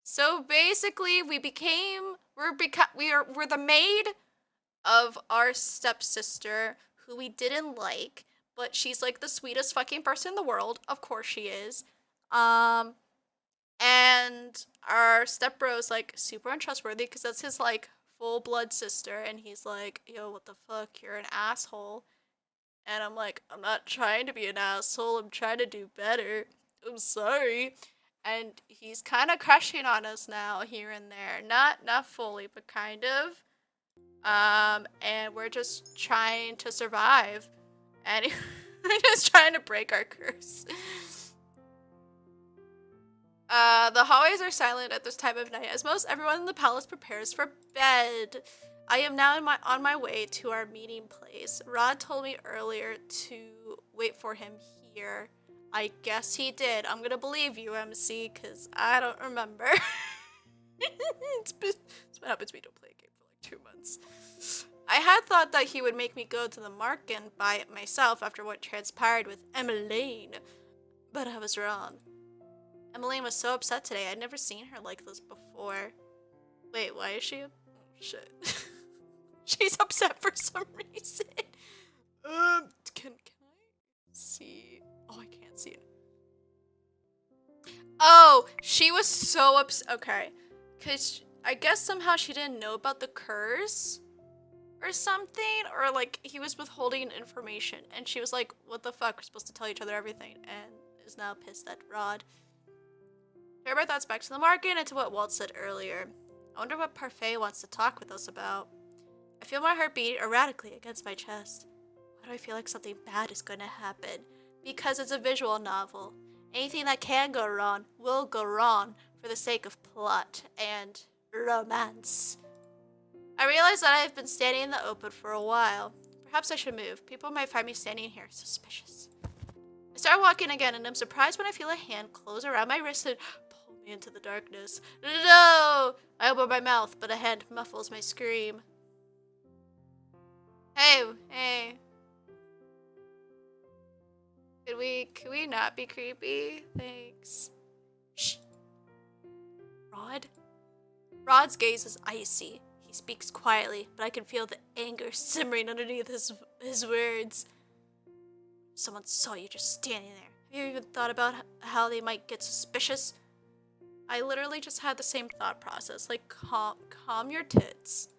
So basically, we're the maid of our stepsister who we didn't like, but she's like the sweetest fucking person in the world. Of course she is. Um, and our stepbro's like super untrustworthy because that's his like full blood sister, and he's like, yo, what the fuck? You're an asshole. And I'm like, I'm not trying to be an asshole. I'm trying to do better. I'm sorry. And he's kind of crushing on us now here and there. Not fully, but kind of. And we're just trying to survive. And we're just trying to break our curse. The hallways are silent at this time of night as most everyone in the palace prepares for bed. I am now on my way to our meeting place. Rod told me earlier to wait for him here. I guess he did. I'm gonna believe you, MC, because I don't remember. It's been happens we don't play a game for like 2 months. I had thought that he would make me go to the market and buy it myself after what transpired with Emmeline, but I was wrong. Emmeline was so upset today. I'd never seen her like this before. Wait, why is she? Oh, shit. She's upset for some reason. Can I see? Oh, I can't see it. Oh, she was so upset. Okay. Because I guess somehow she didn't know about the curse or something. Or like he was withholding information. And she was like, what the fuck? We're supposed to tell each other everything. And is now pissed at Rod. Turn my thoughts back to the market and to what Walt said earlier. I wonder what Parfait wants to talk with us about. I feel my heart beat erratically against my chest. Why do I feel like something bad is going to happen? Because it's a visual novel. Anything that can go wrong will go wrong for the sake of plot and romance. I realize that I have been standing in the open for a while. Perhaps I should move. People might find me standing here suspicious. I start walking again and I'm surprised when I feel a hand close around my wrist and pull me into the darkness. No! I open my mouth, but a hand muffles my scream. Hey. Could we not be creepy? Thanks. Shh. Rod? Rod's gaze is icy. He speaks quietly, but I can feel the anger simmering underneath his words. Someone saw you just standing there. Have you even thought about how they might get suspicious? I literally just had the same thought process. Like, calm your tits.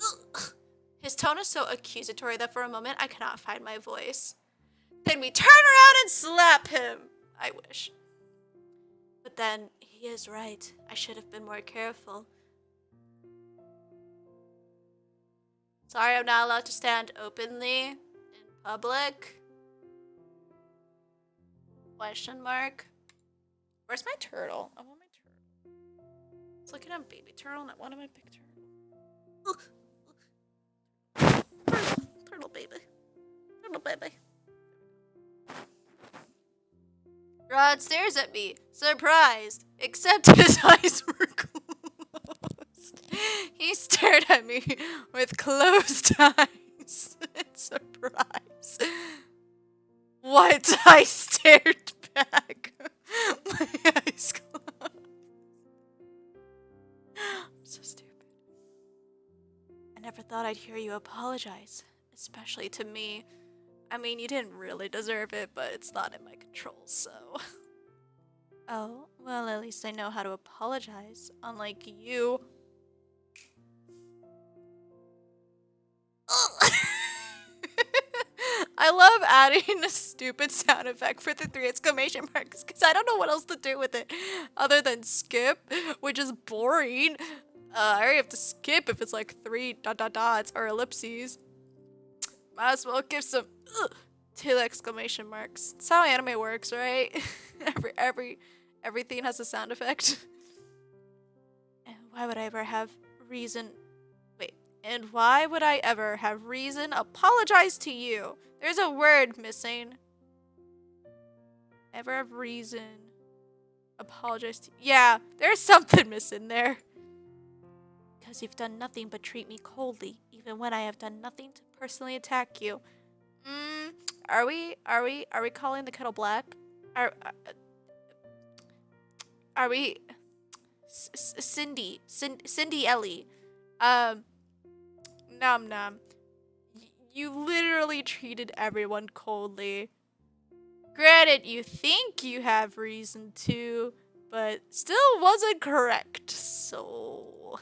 Ugh. His tone is so accusatory that for a moment I cannot find my voice. Then we turn around and slap him. I wish. But then, he is right. I should have been more careful. Sorry, I'm not allowed to stand openly in public. Question mark. Where's my turtle? I want my turtle. Let's look at a baby turtle, not one of my big turtles. Turtle baby. Turtle baby. Rod stares at me, surprised, except his eyes were closed. He stared at me with closed eyes in surprise. What? I stared back. My eyes closed. I'm so stupid. I never thought I'd hear you apologize, especially to me. I mean, you didn't really deserve it, but it's not in my control, so... Oh, well, at least I know how to apologize, unlike you. I love adding a stupid sound effect for the 3 exclamation marks, because I don't know what else to do with it, other than skip, which is boring. I already have to skip if it's like 3 dots or ellipses. Might as well give some 2 exclamation marks. That's how anime works, right? Everything has a sound effect. And why would I ever have reason apologize to you? There's a word missing. Ever have reason apologize to... Yeah, there's something missing there. Because you've done nothing but treat me coldly, even when I have done nothing to personally attack you. Are we calling the kettle black? Are we... Cindy Ellie. Nom-Nom. You literally treated everyone coldly. Granted, you think you have reason to, but still wasn't correct, so...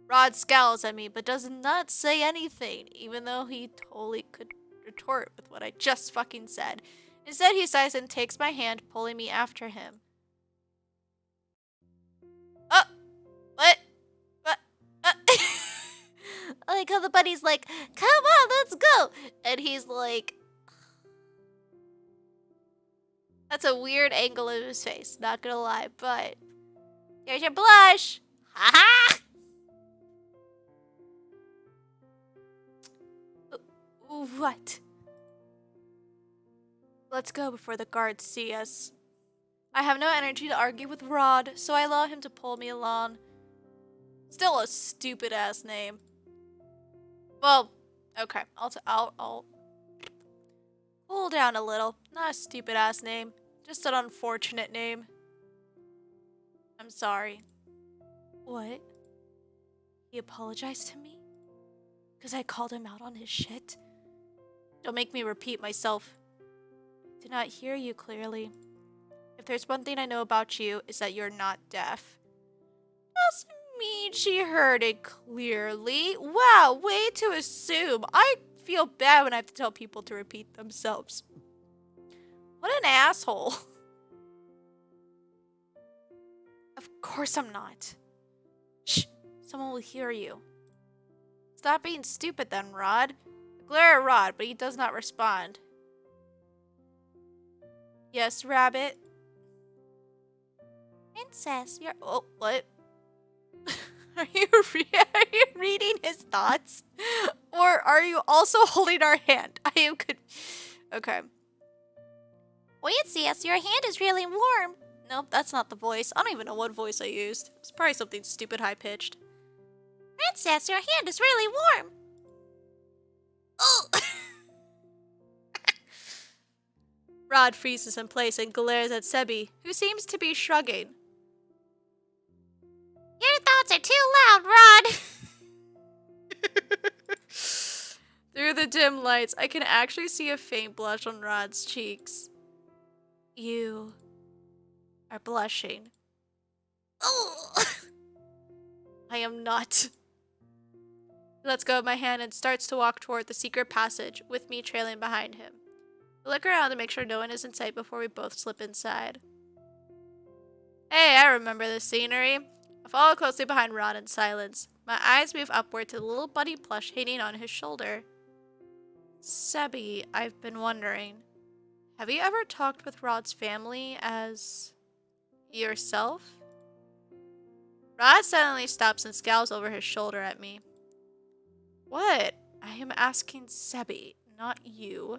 Rod scowls at me, but does not say anything, even though he totally could retort with what I just fucking said. Instead, he sighs and takes my hand, pulling me after him. Oh! What? What? I like how the buddy's like, come on, let's go! And he's like... That's a weird angle of his face, not gonna lie, but... Here's your blush! Ha-ha! What? Let's go before the guards see us. I have no energy to argue with Rod, so I allow him to pull me along. Still a stupid-ass name. Well, okay, I'll cool down a little. Not a stupid-ass name. Just an unfortunate name. I'm sorry. What? He apologized to me? Because I called him out on his shit? Don't make me repeat myself. I did not hear you clearly. If there's one thing I know about you, is that you're not deaf. Doesn't mean she heard it clearly. Wow, way to assume. I feel bad when I have to tell people to repeat themselves. What an asshole. Of course I'm not. Shh, someone will hear you. Stop being stupid then, Rod. I glare at Rod, but he does not respond. Yes, Rabbit? Princess, you're... Oh, what? Are you reading his thoughts? Or are you also holding our hand? I am Okay. Wait, CS, your hand is really warm. Nope, that's not the voice. I don't even know what voice I used. It's probably something stupid high-pitched. Princess, your hand is really warm. Oh! Rod freezes in place and glares at Sebi, who seems to be shrugging. Your thoughts are too loud, Rod! Through the dim lights, I can actually see a faint blush on Rod's cheeks. You are blushing. Oh! I am not. He lets go of my hand and starts to walk toward the secret passage, with me trailing behind him. I look around to make sure no one is in sight before we both slip inside. Hey, I remember this scenery. I follow closely behind Rod in silence. My eyes move upward to the little bunny plush hanging on his shoulder. Sebi, I've been wondering, have you ever talked with Rod's family as yourself? Rod suddenly stops and scowls over his shoulder at me. What? I am asking Sebi, not you.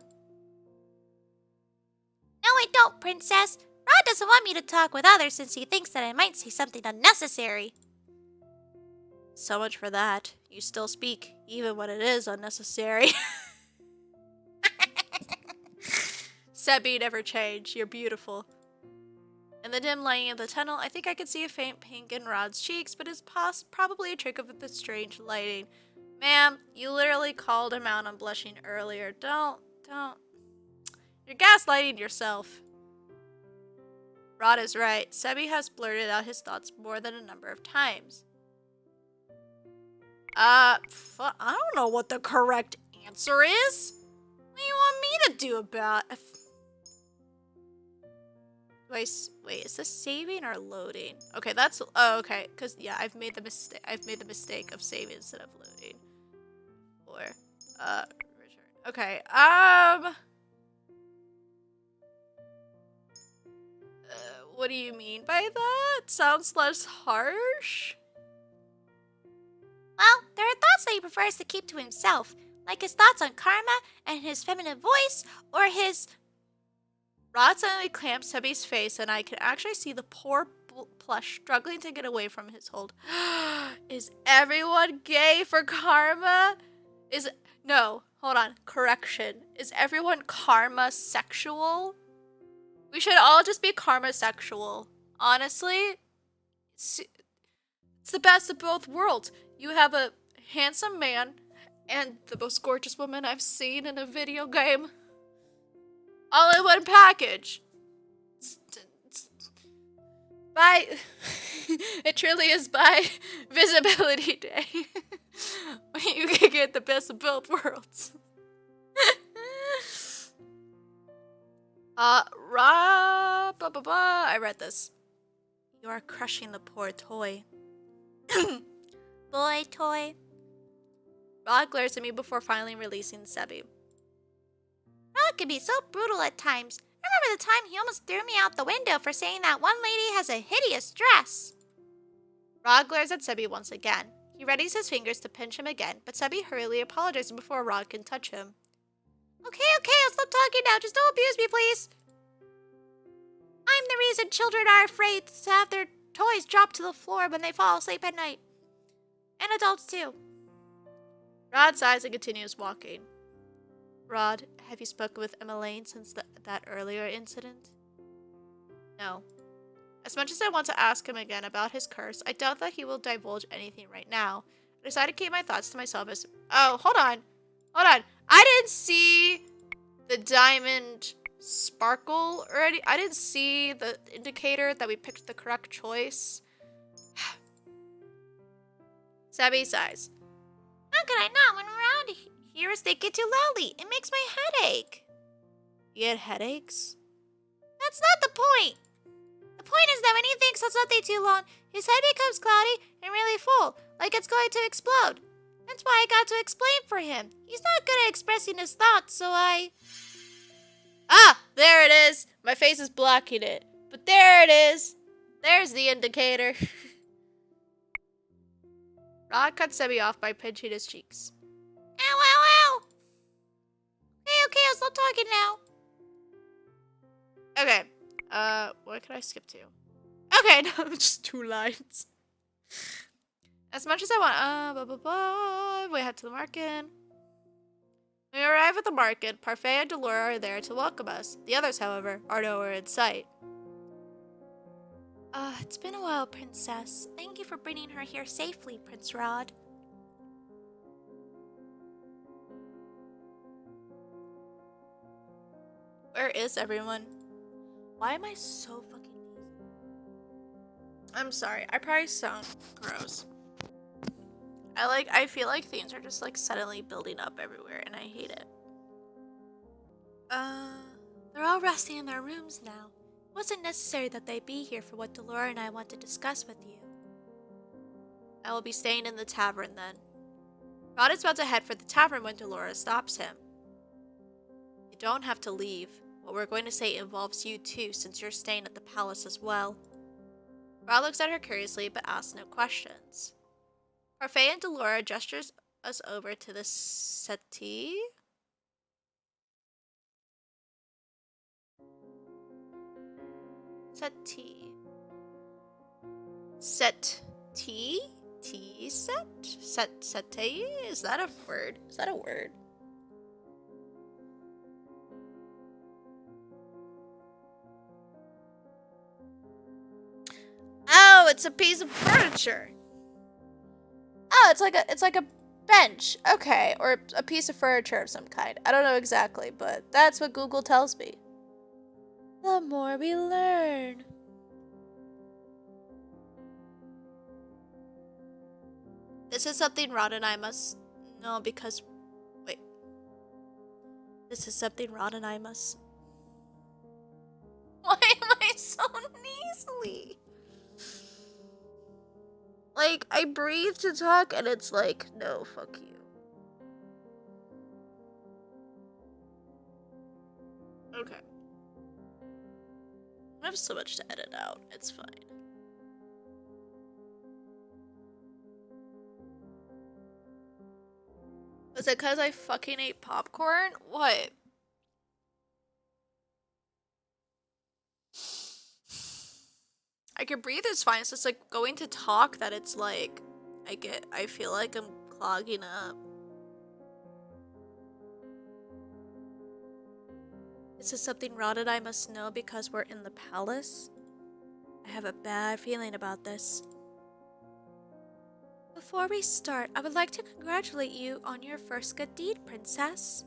No, I don't, Princess. Rod doesn't want me to talk with others since he thinks that I might say something unnecessary. So much for that. You still speak, even when it is unnecessary. Sebi, never change. You're beautiful. In the dim lighting of the tunnel, I think I could see a faint pink in Rod's cheeks, but it's probably a trick of the strange lighting. Ma'am, you literally called him out on blushing earlier. Don't. You're gaslighting yourself. Rod is right. Sebi has blurted out his thoughts more than a number of times. I don't know what the correct answer is. What do you want me to do about it? Wait, is this saving or loading? Okay, that's... Oh, okay. Because, yeah, I've made the mistake of saving instead of loading. Or, return. Okay, what do you mean by that? Sounds less harsh? Well, there are thoughts that he prefers to keep to himself, like his thoughts on karma and his feminine voice, or his... Rod suddenly clamps Sebi's face, and I can actually see the poor plush struggling to get away from his hold. Is everyone gay for karma? No, hold on, correction. Is everyone karma sexual? We should all just be karma sexual. Honestly, It's the best of both worlds. You have a handsome man and the most gorgeous woman I've seen in a video game. All in one package. By it truly is by visibility day. You can get the best of both worlds. I read this. You are crushing the poor toy. Boy toy. Rod glares at me before finally releasing Sebi. Rod can be so brutal at times. Remember the time he almost threw me out the window for saying that one lady has a hideous dress? Rod glares at Sebi once again. He readies his fingers to pinch him again, but Sebi hurriedly apologizes before Rod can touch him. Okay, I'll stop talking now. Just don't abuse me, please. I'm the reason children are afraid to have their toys dropped to the floor when they fall asleep at night. And adults, too. Rod sighs and continues walking. Rod, have you spoken with Emmeline since that earlier incident? No. As much as I want to ask him again about his curse, I doubt that he will divulge anything right now. I decided to keep my thoughts to myself as... Oh, hold on. I didn't see the diamond sparkle already. I didn't see the indicator that we picked the correct choice. Sebi sighs. How could I not when around here is they get too loudly? It makes my head ache. You get headaches? That's not the point. The point is that when he thinks of something too long, his head becomes cloudy and really full, like it's going to explode. That's why I got to explain for him. He's not good at expressing his thoughts, so I... Ah, there it is. My face is blocking it. But there it is. There's the indicator. Rod cuts Sebi off by pinching his cheeks. Ow. Okay, I'll stop talking now. Okay. What can I skip to? Okay, no, just 2 lines. As much as I want, we head to the market. When we arrive at the market, Parfait and Delora are there to welcome us. The others, however, are nowhere in sight. It's been a while, Princess. Thank you for bringing her here safely, Prince Rod. Where is everyone? Why am I so fucking nasally? I'm sorry, I probably sound gross. I feel like things are just like suddenly building up everywhere and I hate it. They're all resting in their rooms now. It wasn't necessary that they be here for what Delora and I want to discuss with you. I will be staying in the tavern then. Rod is about to head for the tavern when Delora stops him. You don't have to leave. What we're going to say involves you too, since you're staying at the palace as well. Rod looks at her curiously but asks no questions. Parfait and Delora gestures us over to the settee. Settee. Settee? Tea set? Settee? Is that a word? Is that a word? Oh, it's a piece of furniture. Oh, it's like a bench. Okay, or a piece of furniture of some kind. I don't know exactly, but that's what Google tells me. The more we learn. This is something Rod and I must know because... Wait. This is something Rod and I must... Why am I so nasally? Like, I breathe to talk and it's like, no, fuck you. Okay. I have so much to edit out. It's fine. Was it because I fucking ate popcorn? What? I can breathe is fine. It's just like going to talk that it's like I feel like I'm clogging up. This is something Rod and I must know because we're in the palace. I have a bad feeling about this. Before we start, I would like to congratulate you on your first good deed, Princess.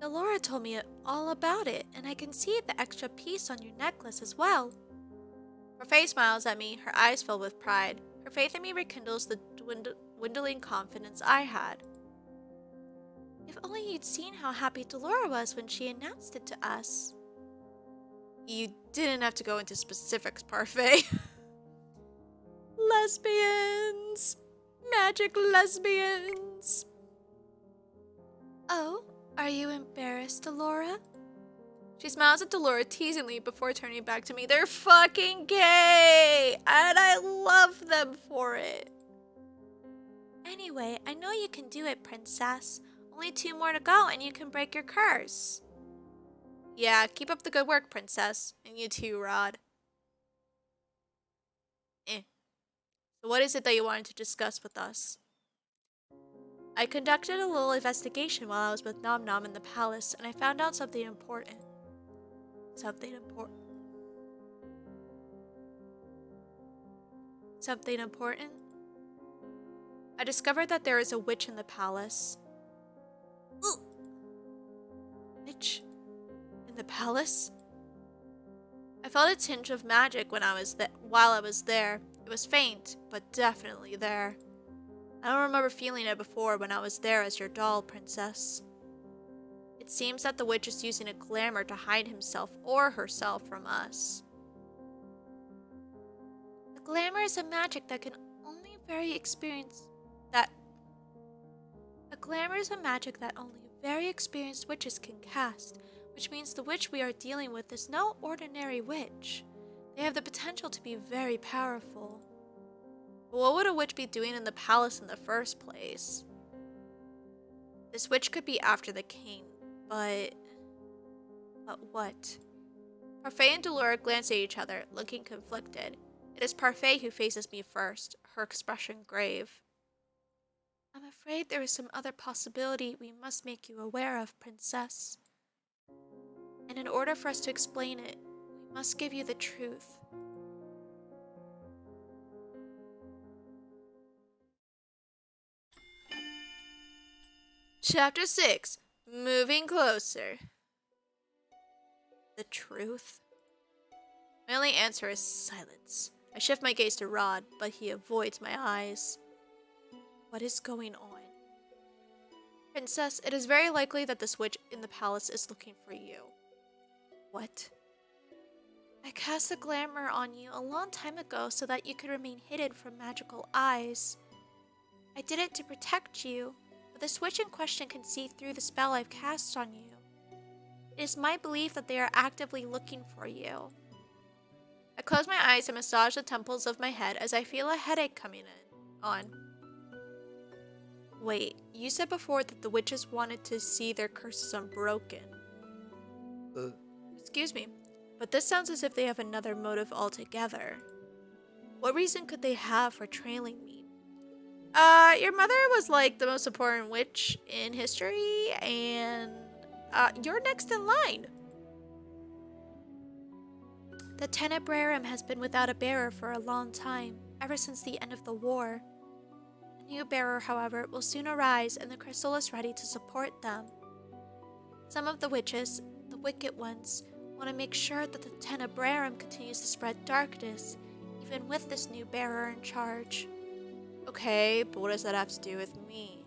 Delora told me all about it, and I can see the extra piece on your necklace as well. Parfait smiles at me, her eyes fill with pride. Her faith in me rekindles the dwindling confidence I had. If only you'd seen how happy Delora was when she announced it to us. You didn't have to go into specifics, Parfait. Lesbians! Magic lesbians! Oh, are you embarrassed, Delora? She smiles at Delora teasingly before turning back to me. They're fucking gay! And I love them for it. Anyway, I know you can do it, Princess. Only 2 more to go and you can break your curse. Yeah, keep up the good work, Princess. And you too, Rod. So what is it that you wanted to discuss with us? I conducted a little investigation while I was with Nom-Nom in the palace, and I found out something important. Something important? I discovered that there is a witch in the palace. Ooh. Witch? In the palace? I felt a tinge of magic while I was there. It was faint, but definitely there. I don't remember feeling it before when I was there as your doll, Princess. It seems that the witch is using a glamour to hide himself or herself from us. The glamour is a magic that can only very experienced witches can cast, which means the witch we are dealing with is no ordinary witch. They have the potential to be very powerful. But what would a witch be doing in the palace in the first place? This witch could be after the king, but what? Parfait and Delora glance at each other, looking conflicted. It is Parfait who faces me first, her expression grave. I'm afraid there is some other possibility we must make you aware of, Princess. And in order for us to explain it, we must give you the truth. Chapter 6. Moving Closer. The truth? My only answer is silence. I shift my gaze to Rod, but he avoids my eyes. What is going on? Princess, it is very likely that this witch in the palace is looking for you. What? I cast a glamour on you a long time ago so that you could remain hidden from magical eyes. I did it to protect you, but this witch in question can see through the spell I've cast on you. It is my belief that they are actively looking for you. I close my eyes and massage the temples of my head as I feel a headache coming on. Wait, you said before that the witches wanted to see their curses unbroken. Excuse me, but this sounds as if they have another motive altogether. What reason could they have for trailing me? Your mother was like the most important witch in history, and you're next in line. The Tenebrarum has been without a bearer for a long time, ever since the end of the war. A new bearer, however, will soon arise, and the crystal is ready to support them. Some of the witches, the wicked ones, want to make sure that the Tenebrarum continues to spread darkness, even with this new bearer in charge. Okay, but what does that have to do with me?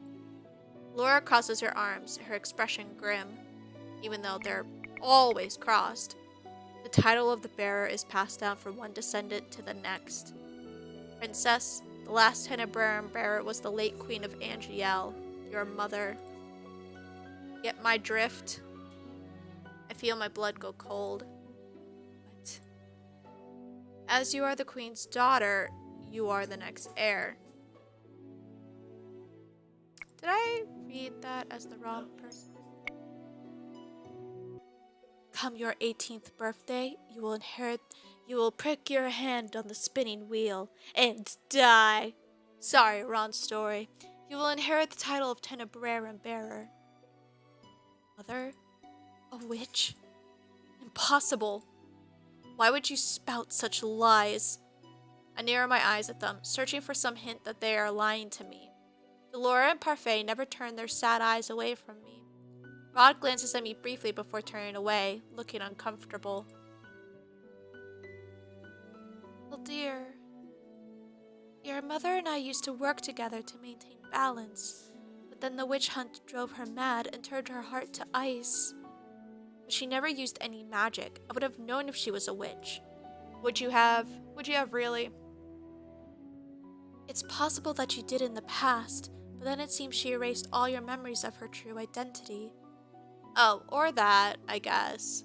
Laura crosses her arms, her expression grim, even though they're always crossed. The title of the bearer is passed down from one descendant to the next. Princess, the last Tenebrarum bearer was the late Queen of Angiel, your mother. Get my drift? I feel my blood go cold. But as you are the Queen's daughter, you are the next heir. Did I read that as the wrong person? Come your 18th birthday, you will prick your hand on the spinning wheel and die. Sorry, wrong story. You will inherit the title of Tenebrarum bearer. Mother? A witch? Impossible. Why would you spout such lies? I narrow my eyes at them, searching for some hint that they are lying to me. Delora and Parfait never turn their sad eyes away from me. Rod glances at me briefly before turning away, looking uncomfortable. Well, dear, your mother and I used to work together to maintain balance, but then the witch hunt drove her mad and turned her heart to ice. But she never used any magic. I would have known if she was a witch. Would you have? Would you have really? It's possible that you did in the past, but then it seems she erased all your memories of her true identity. Oh, or that, I guess.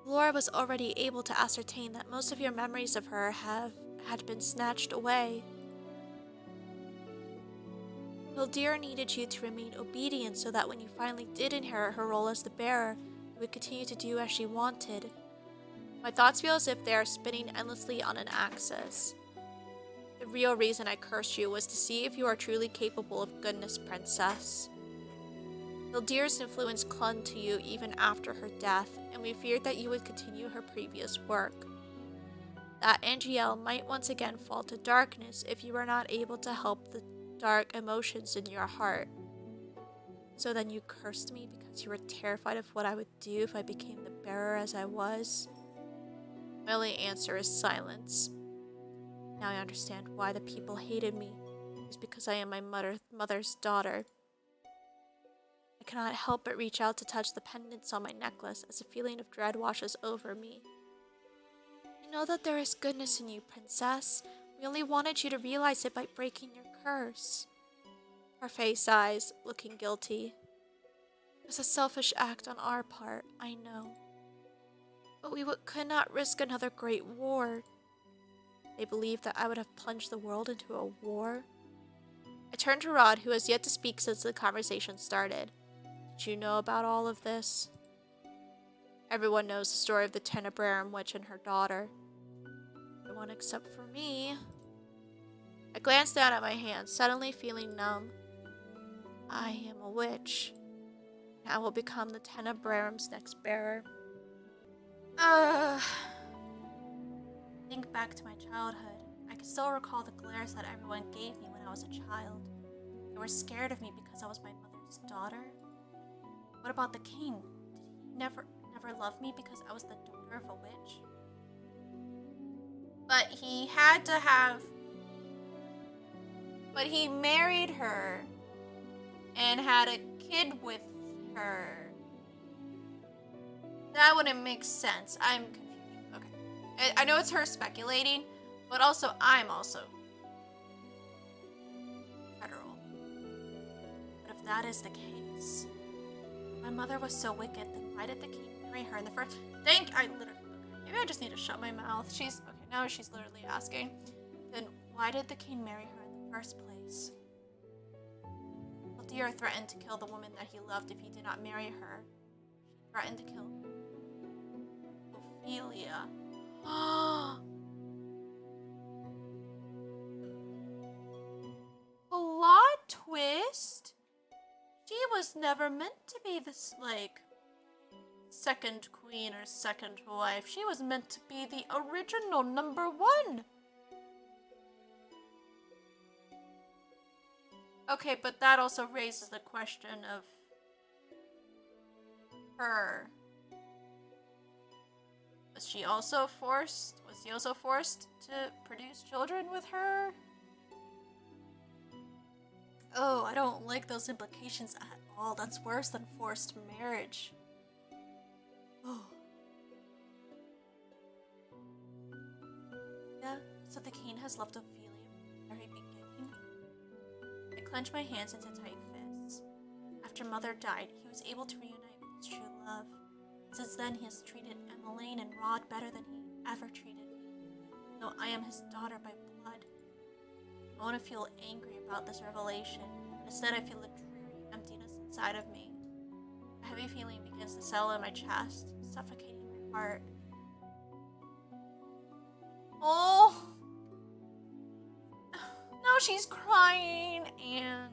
Laura was already able to ascertain that most of your memories of her had been snatched away. Hildeer needed you to remain obedient so that when you finally did inherit her role as the bearer, you would continue to do as she wanted. My thoughts feel as if they are spinning endlessly on an axis. The real reason I cursed you was to see if you are truly capable of goodness, princess. Hildeer's influence clung to you even after her death, and we feared that you would continue her previous work. That Angielle might once again fall to darkness if you were not able to help the dark emotions in your heart. So then you cursed me because you were terrified of what I would do if I became the bearer as I was? My only answer is silence. Now I understand why the people hated me. It was because I am my mother's daughter. I cannot help but reach out to touch the pendants on my necklace as a feeling of dread washes over me. I know that there is goodness in you, princess. We only wanted you to realize it by breaking your curse. Parfait sighs, looking guilty. It was a selfish act on our part, I know. But we could not risk another great war. They believed that I would have plunged the world into a war. I turned to Rod, who has yet to speak since the conversation started. Did you know about all of this? Everyone knows the story of the Tenebrarum witch and her daughter. Everyone except for me. I glanced down at my hands, suddenly feeling numb. I am a witch. And I will become the Tenebrarum's next bearer. Think back to my childhood. I can still recall the glares that everyone gave me when I was a child. They were scared of me because I was my mother's daughter. What about the king? Did he never love me because I was the daughter of a witch? But he married her and had a kid with her. That wouldn't make sense. I'm confused. Okay. I know it's her speculating, but also I'm also federal. But if that is the case, my mother was so wicked, then why did the king marry her in the first? Okay, maybe I just need to shut my mouth. Now she's literally asking. Then why did the king marry her in the first place? Hildeer threatened to kill the woman that he loved if he did not marry her. She threatened to kill Ophelia. Plot twist? She was never meant to be this, second queen or second wife. She was meant to be the original #1. Okay, but that also raises the question of her. Was he also forced to produce children with her? Oh, I don't like those implications at all. That's worse than forced marriage. Oh. Yeah, so the king has loved Ophelia from the very beginning. I clenched my hands into tight fists. After Mother died, he was able to reunite with his true love. Since then, he has treated Emmeline and Rod better than he ever treated me, though I am his daughter by blood. I want to feel angry about this revelation, but instead I feel a dreary emptiness inside of me. A heavy feeling begins to settle in my chest, suffocating my heart. Oh! Now she's crying, and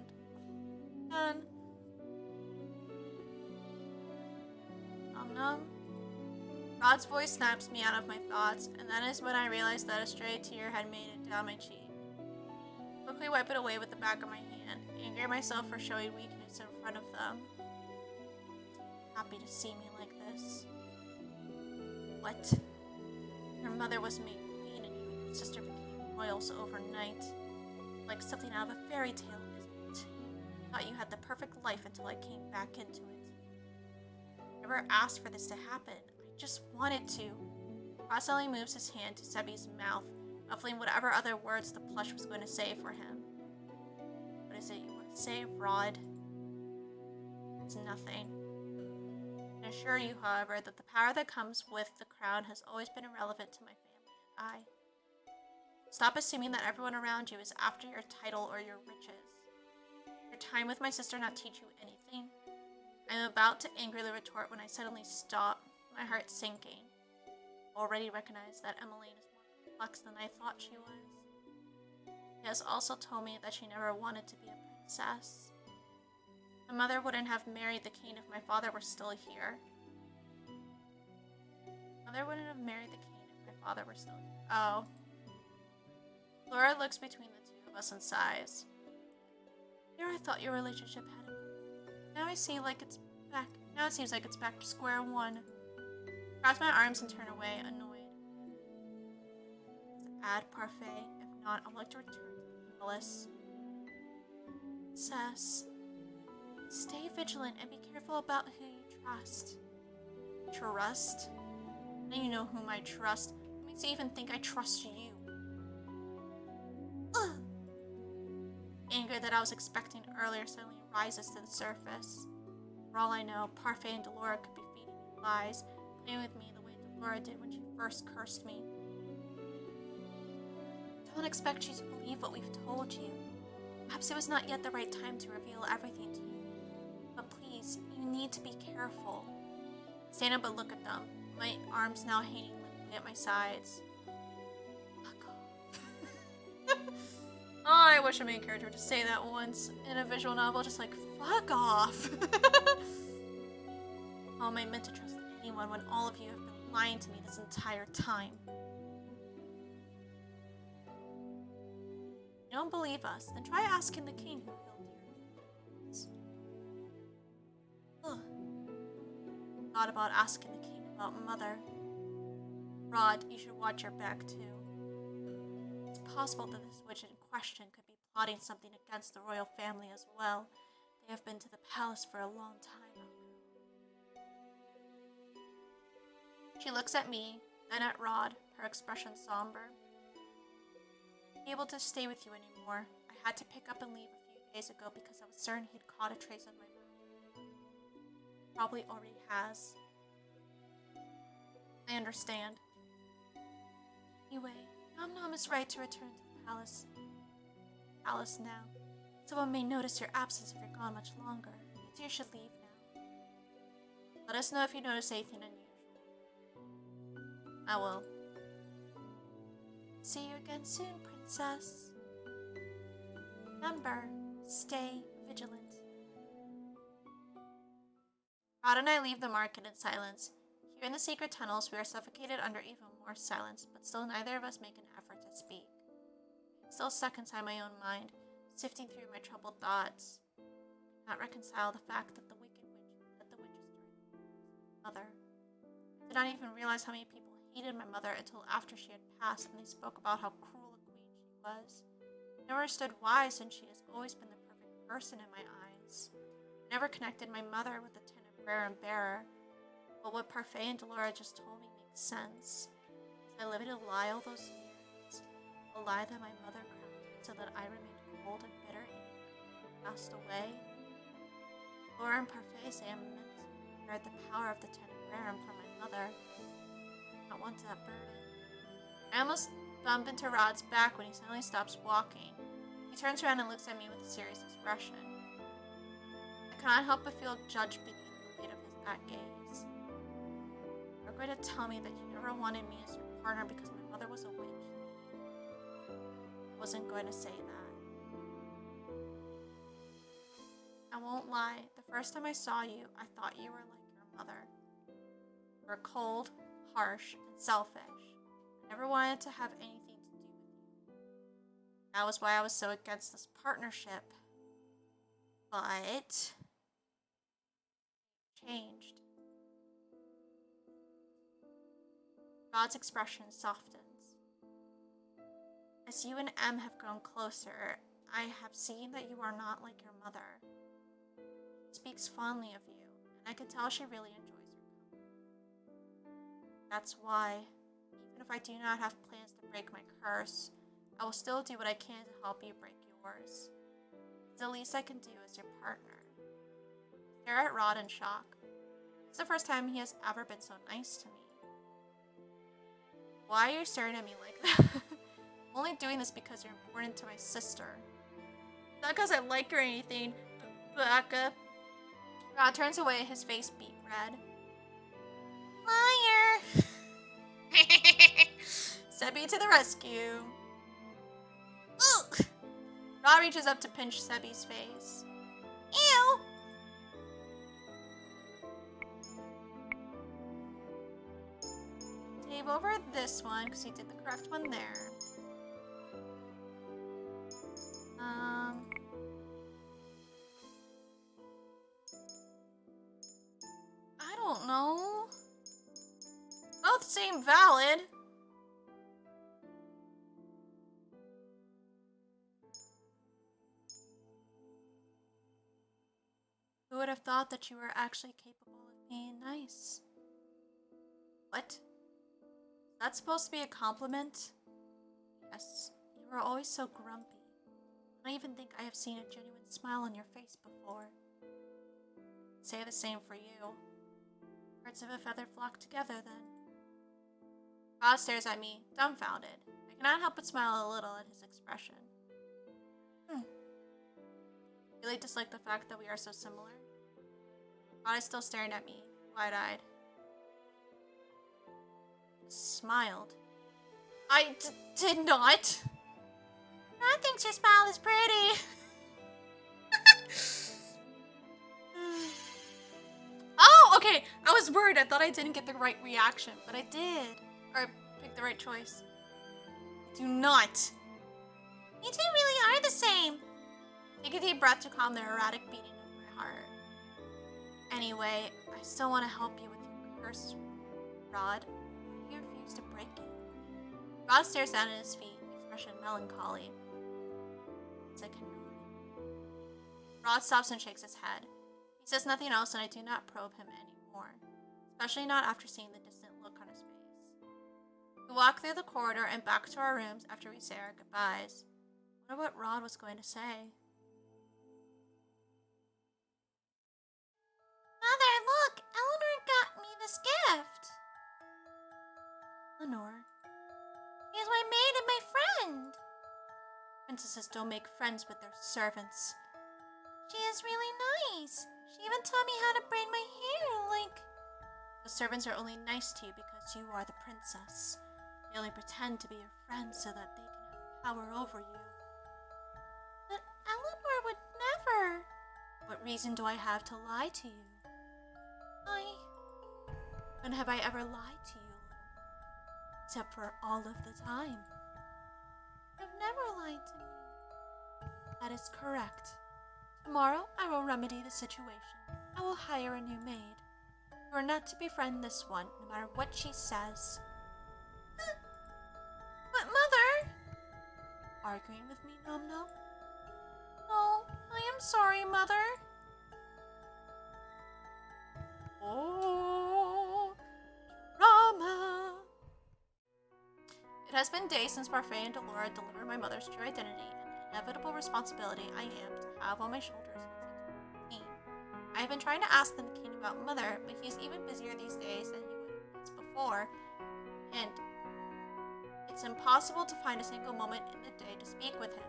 Nom-Nom? Rod's voice snaps me out of my thoughts, and that is when I realized that a stray tear had made it down my cheek. Quickly wipe it away with the back of my hand, angry at myself for showing weakness in front of them. Happy to see me like this. What? Your mother was made queen and you and your sister became royals overnight. Like something out of a fairy tale, isn't it? I thought you had the perfect life until I came back into it. I never asked for this to happen. I just wanted to. Rod suddenly moves his hand to Sebby's mouth, muffling whatever other words the plush was going to say for him. What is it you want to say, Rod? It's nothing. I assure you, however, that the power that comes with the crown has always been irrelevant to my family and I. Stop assuming that everyone around you is after your title or your riches. Your time with my sister not teach you anything? I am about to angrily retort when I suddenly stop, my heart sinking. Already recognize that Emmeline is more complex than I thought she was. She has also told me that she never wanted to be a princess. My mother wouldn't have married the king if my father were still here. Mother wouldn't have married the king if my father were still here. Oh. Laura looks between the two of us and sighs. Here I thought your relationship had it. Now it seems like it's back to square one. Cross my arms and turn away, annoyed. Add parfait. If not, I'd like to return to the palace. Princess, stay vigilant and be careful about who you trust. Trust? Now you know whom I trust. What makes you even think I trust you? Ugh. Anger that I was expecting earlier suddenly rises to the surface. For all I know, Parfait and Delora could be feeding me lies, playing with me the way Delora did when she first cursed me. Don't expect you to believe what we've told you. Perhaps it was not yet the right time to reveal everything to you. But please, you need to be careful. Stand up and look at them, my arms now hanging limply at my sides. Fuck off. Oh, I wish a main character would just say that once in a visual novel, just like, fuck off. How am I meant to trust anyone when all of you have been lying to me this entire time? You don't believe us, then try asking the king who killed you. Ugh. Thought about asking the king about Mother. Rod, you should watch your back too. It's possible that this witch in question could be plotting something against the royal family as well. They have been to the palace for a long time now. She looks at me, then at Rod, her expression somber. Able to stay with you anymore. I had to pick up and leave a few days ago because I was certain he'd caught a trace of my mouth. Probably already has. I understand. Anyway, Nom-Nom is right to return to the palace. Now. Someone may notice your absence if you're gone much longer. Maybe you should leave now. Let us know if you notice anything unusual. I will. See you again soon, Princess. Remember, stay vigilant. Rod and I leave the market in silence. Here in the secret tunnels, we are suffocated under even more silence, but still neither of us make an effort to speak. I'm still stuck inside my own mind, sifting through my troubled thoughts. I cannot reconcile the fact that the witches during Mother. I did not even realize how many people hated my mother until after she had passed, and they spoke about how cruel a queen she was. I never understood why, since she has always been the perfect person in my eyes. I never connected my mother with the Tenebrer and Bearer, but what Parfait and Delora just told me makes sense. Was I living a lie all those years? A lie that my mother crafted so that I remained cold and bitter and passed away? Delora and Parfait say I'm meant to inherit the power of the Tenebrer from my mother. Not want that burden. I almost bump into Rod's back when he suddenly stops walking. He turns around and looks at me with a serious expression. I cannot help but feel judged beneath the weight of that gaze. You're going to tell me that you never wanted me as your partner because my mother was a witch. I wasn't going to say that. I won't lie, the first time I saw you, I thought you were like your mother. You were cold, harsh, and selfish. I never wanted to have anything to do with you. That was why I was so against this partnership. But changed. Rod's expression softens. As you and M have grown closer, I have seen that you are not like your mother. She speaks fondly of you, and I can tell she really enjoys your company. That's why, even if I do not have plans to break my curse, I will still do what I can to help you break yours. It's the least I can do as your partner. I stare at Rod in shock. It's the first time he has ever been so nice to me. Why are you staring at me like that? I'm only doing this because you're important to my sister. Not because I like her or anything, Baka. Rod turns away, his face beet red. Liar! Sebi to the rescue. Ugh! Rod reaches up to pinch Sebi's face. Ew! Save over this one, because he did the correct one there. I don't know. Both seem valid. Who would have thought that you were actually capable of being nice? What? That's supposed to be a compliment? Yes, you were always so grumpy. I don't even think I have seen a genuine smile on your face before. Say the same for you. Birds of a feather flock together, then. Rod stares at me, dumbfounded. I cannot help but smile a little at his expression. Really dislike the fact that we are so similar. Rod is still staring at me, wide-eyed. Smiled. I did not. I think your smile is pretty. Oh, okay. I was worried. I thought I didn't get the right reaction, but I did. Or I picked the right choice. Do not. You two really are the same. Take a deep breath to calm the erratic beating of my heart. Anyway, I still want to help you with your curse, Rod. You refuse to break it. Rod stares down at his feet, expression melancholy. It's like Rod stops and shakes his head. He says nothing else, and I do not probe him anymore, especially not after seeing the distant look on his face. We walk through the corridor and back to our rooms after we say our goodbyes. I wonder what Rod was going to say. Mother, look! Eleanor got me this gift. Lenore. He's my maid and my friend. Princesses don't make friends with their servants. She is really nice. She even taught me how to braid my hair, like... The servants are only nice to you because you are the princess. They only pretend to be your friends so that they can have power over you. But Eleanor would never. What reason do I have to lie to you? When have I ever lied to you, little one? Except for all of the time. You've never lied to me. That is correct. Tomorrow I will remedy the situation. I will hire a new maid. You are not to befriend this one, no matter what she says. But Mother! Arguing with me, Nom-Nom? Oh, I am sorry, Mother. Oh, drama. It has been days since Parfait and Delora delivered my mother's true identity and the inevitable responsibility I am to have on my shoulders once I turn 18. I have been trying to ask the king about Mother, but he's even busier these days than he was before, and it's impossible to find a single moment in the day to speak with him.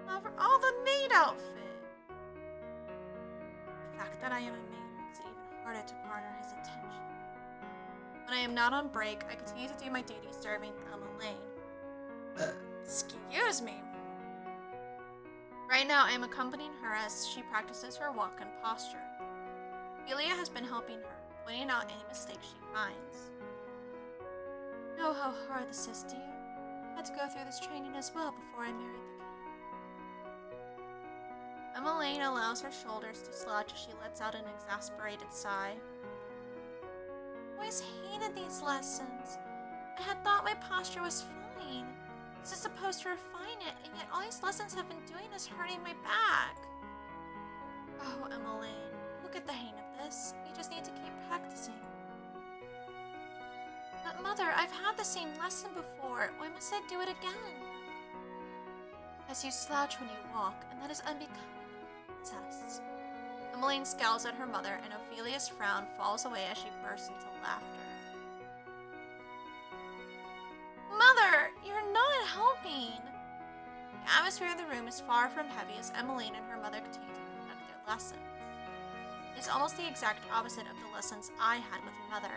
Overall, the maid outfit. The fact that I am a maid makes it even harder to garner his attention. When I am not on break, I continue to do my duties serving Emma Lane. Excuse me. Right now, I am accompanying her as she practices her walk and posture. Ophelia has been helping her, pointing out any mistakes she finds. Know how hard this is, dear. I had to go through this training as well before I married the king. Emmeline allows her shoulders to slouch as she lets out an exasperated sigh. I always hated these lessons. I had thought my posture was fine. This is supposed to refine it, and yet all these lessons have been doing is hurting my back. Oh, Emmeline, you'll get the hang of this. You just need to keep practicing. But Mother, I've had the same lesson before. Why must I do it again? As you slouch when you walk, and that is unbecoming of a princess. Emmeline scowls at her mother, and Ophelia's frown falls away as she bursts into laughter. Mother, you're not helping! The atmosphere of the room is far from heavy as Emmeline and her mother continue to conduct their lessons. It's almost the exact opposite of the lessons I had with Mother.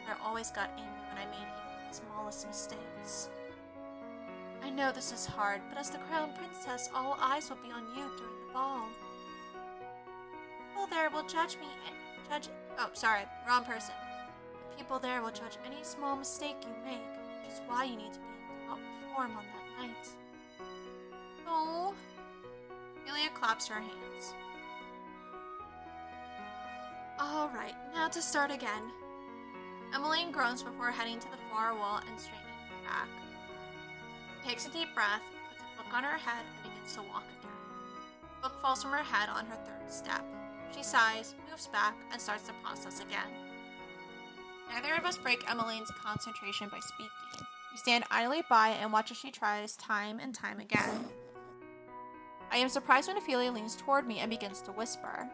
Mother always got angry when I made even the smallest mistakes. I know this is hard, but as the crown princess, all eyes will be on you during the ball. People there will judge me wrong person. The people there will judge any small mistake you make, which is why you need to be in top form on that night. Oh. Ophelia claps her hands. Alright, now to start again. Emmeline groans before heading to the far wall and straightening her back. Takes a deep breath, puts a book on her head, and begins to walk again. The book falls from her head on her third step. She sighs, moves back, and starts the process again. Neither of us break Emmeline's concentration by speaking. We stand idly by and watch as she tries time and time again. I am surprised when Ophelia leans toward me and begins to whisper.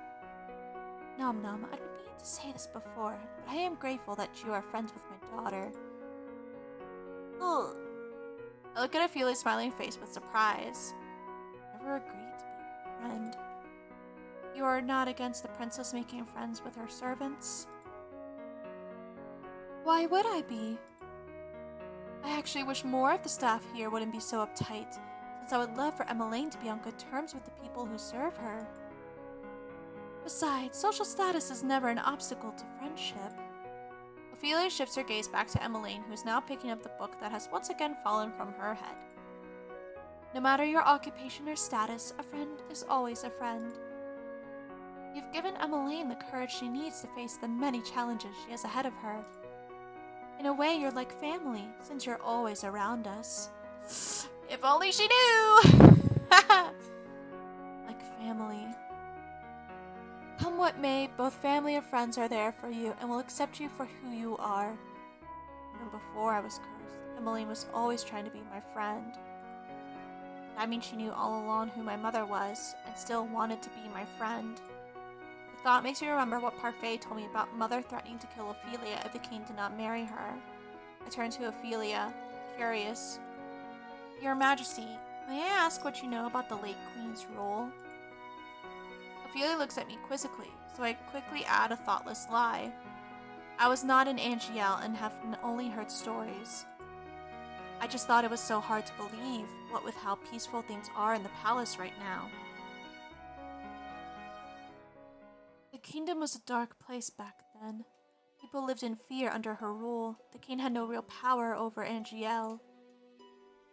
Nom-Nom, I've been meaning to say this before, but I am grateful that you are friends with my daughter. Ugh. I look at Ophelia's smiling face with surprise. Never agreed to be a friend. You are not against the princess making friends with her servants? Why would I be? I actually wish more of the staff here wouldn't be so uptight, since I would love for Emmeline to be on good terms with the people who serve her. Besides, social status is never an obstacle to friendship. Ophelia shifts her gaze back to Emmeline, who is now picking up the book that has once again fallen from her head. No matter your occupation or status, a friend is always a friend. You've given Emmeline the courage she needs to face the many challenges she has ahead of her. In a way, you're like family, since you're always around us. If only she knew! Like family. Come what may, both family and friends are there for you and will accept you for who you are. Even before I was cursed, Emmeline was always trying to be my friend. That means she knew all along who my mother was and still wanted to be my friend. The thought makes me remember what Parfait told me about Mother threatening to kill Ophelia if the king did not marry her. I turned to Ophelia, curious. Your Majesty, may I ask what you know about the late Queen's rule? Ophelia looks at me quizzically, so I quickly add a thoughtless lie. I was not in Angel and have only heard stories. I just thought it was so hard to believe, what with how peaceful things are in the palace right now. The kingdom was a dark place back then. People lived in fear under her rule. The king had no real power over Angel.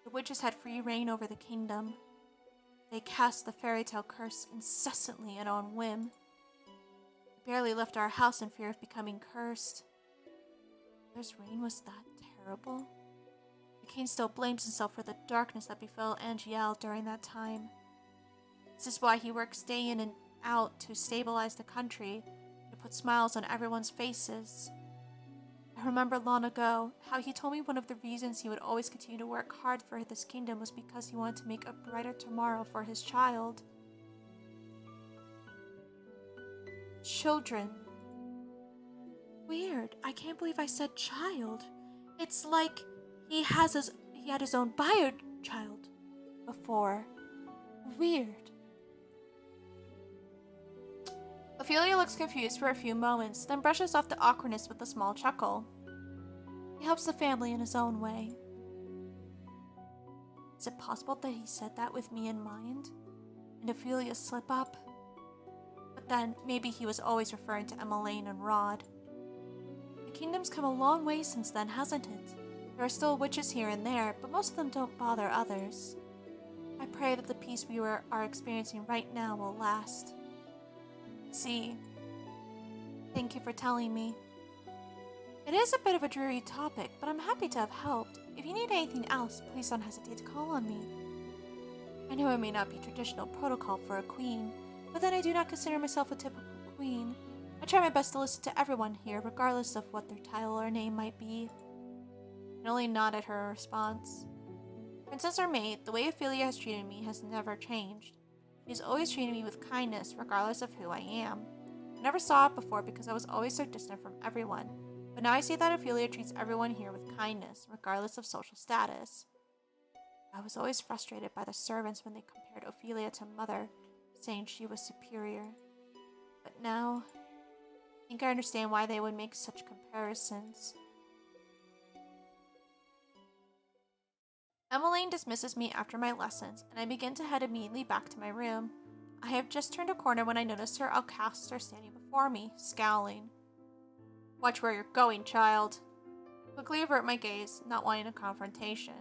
The witches had free reign over the kingdom. They cast the fairy tale curse incessantly and on whim. We barely left our house in fear of becoming cursed. Mother's reign was that terrible? The king still blames himself for the darkness that befell Angel during that time. This is why he works day in and out to stabilize the country, to put smiles on everyone's faces. I remember long ago how he told me one of the reasons he would always continue to work hard for this kingdom was because he wanted to make a brighter tomorrow for his child. Children. Weird. I can't believe I said child. It's like he had his own bio child before. Weird. Ophelia looks confused for a few moments, then brushes off the awkwardness with a small chuckle. He helps the family in his own way. Is it possible that he said that with me in mind? And Ophelia's slip up? But then maybe he was always referring to Emmeline and Rod. The kingdom's come a long way since then, hasn't it? There are still witches here and there, but most of them don't bother others. I pray that the peace we are experiencing right now will last. See, thank you for telling me. It is a bit of a dreary topic, but I'm happy to have helped. If you need anything else, please don't hesitate to call on me. I know it may not be traditional protocol for a queen, but then I do not consider myself a typical queen. I try my best to listen to everyone here, regardless of what their title or name might be. I only nod at her response. Princess or maid, the way Ophelia has treated me has never changed. She has always treated me with kindness, regardless of who I am. I never saw it before because I was always so distant from everyone, but now I see that Ophelia treats everyone here with kindness, regardless of social status. I was always frustrated by the servants when they compared Ophelia to Mother, saying she was superior. But now, I think I understand why they would make such comparisons. Emmeline dismisses me after my lessons, and I begin to head immediately back to my room. I have just turned a corner when I notice Sir Alcaster standing before me, scowling. Watch where you're going, child. Quickly avert my gaze, not wanting a confrontation.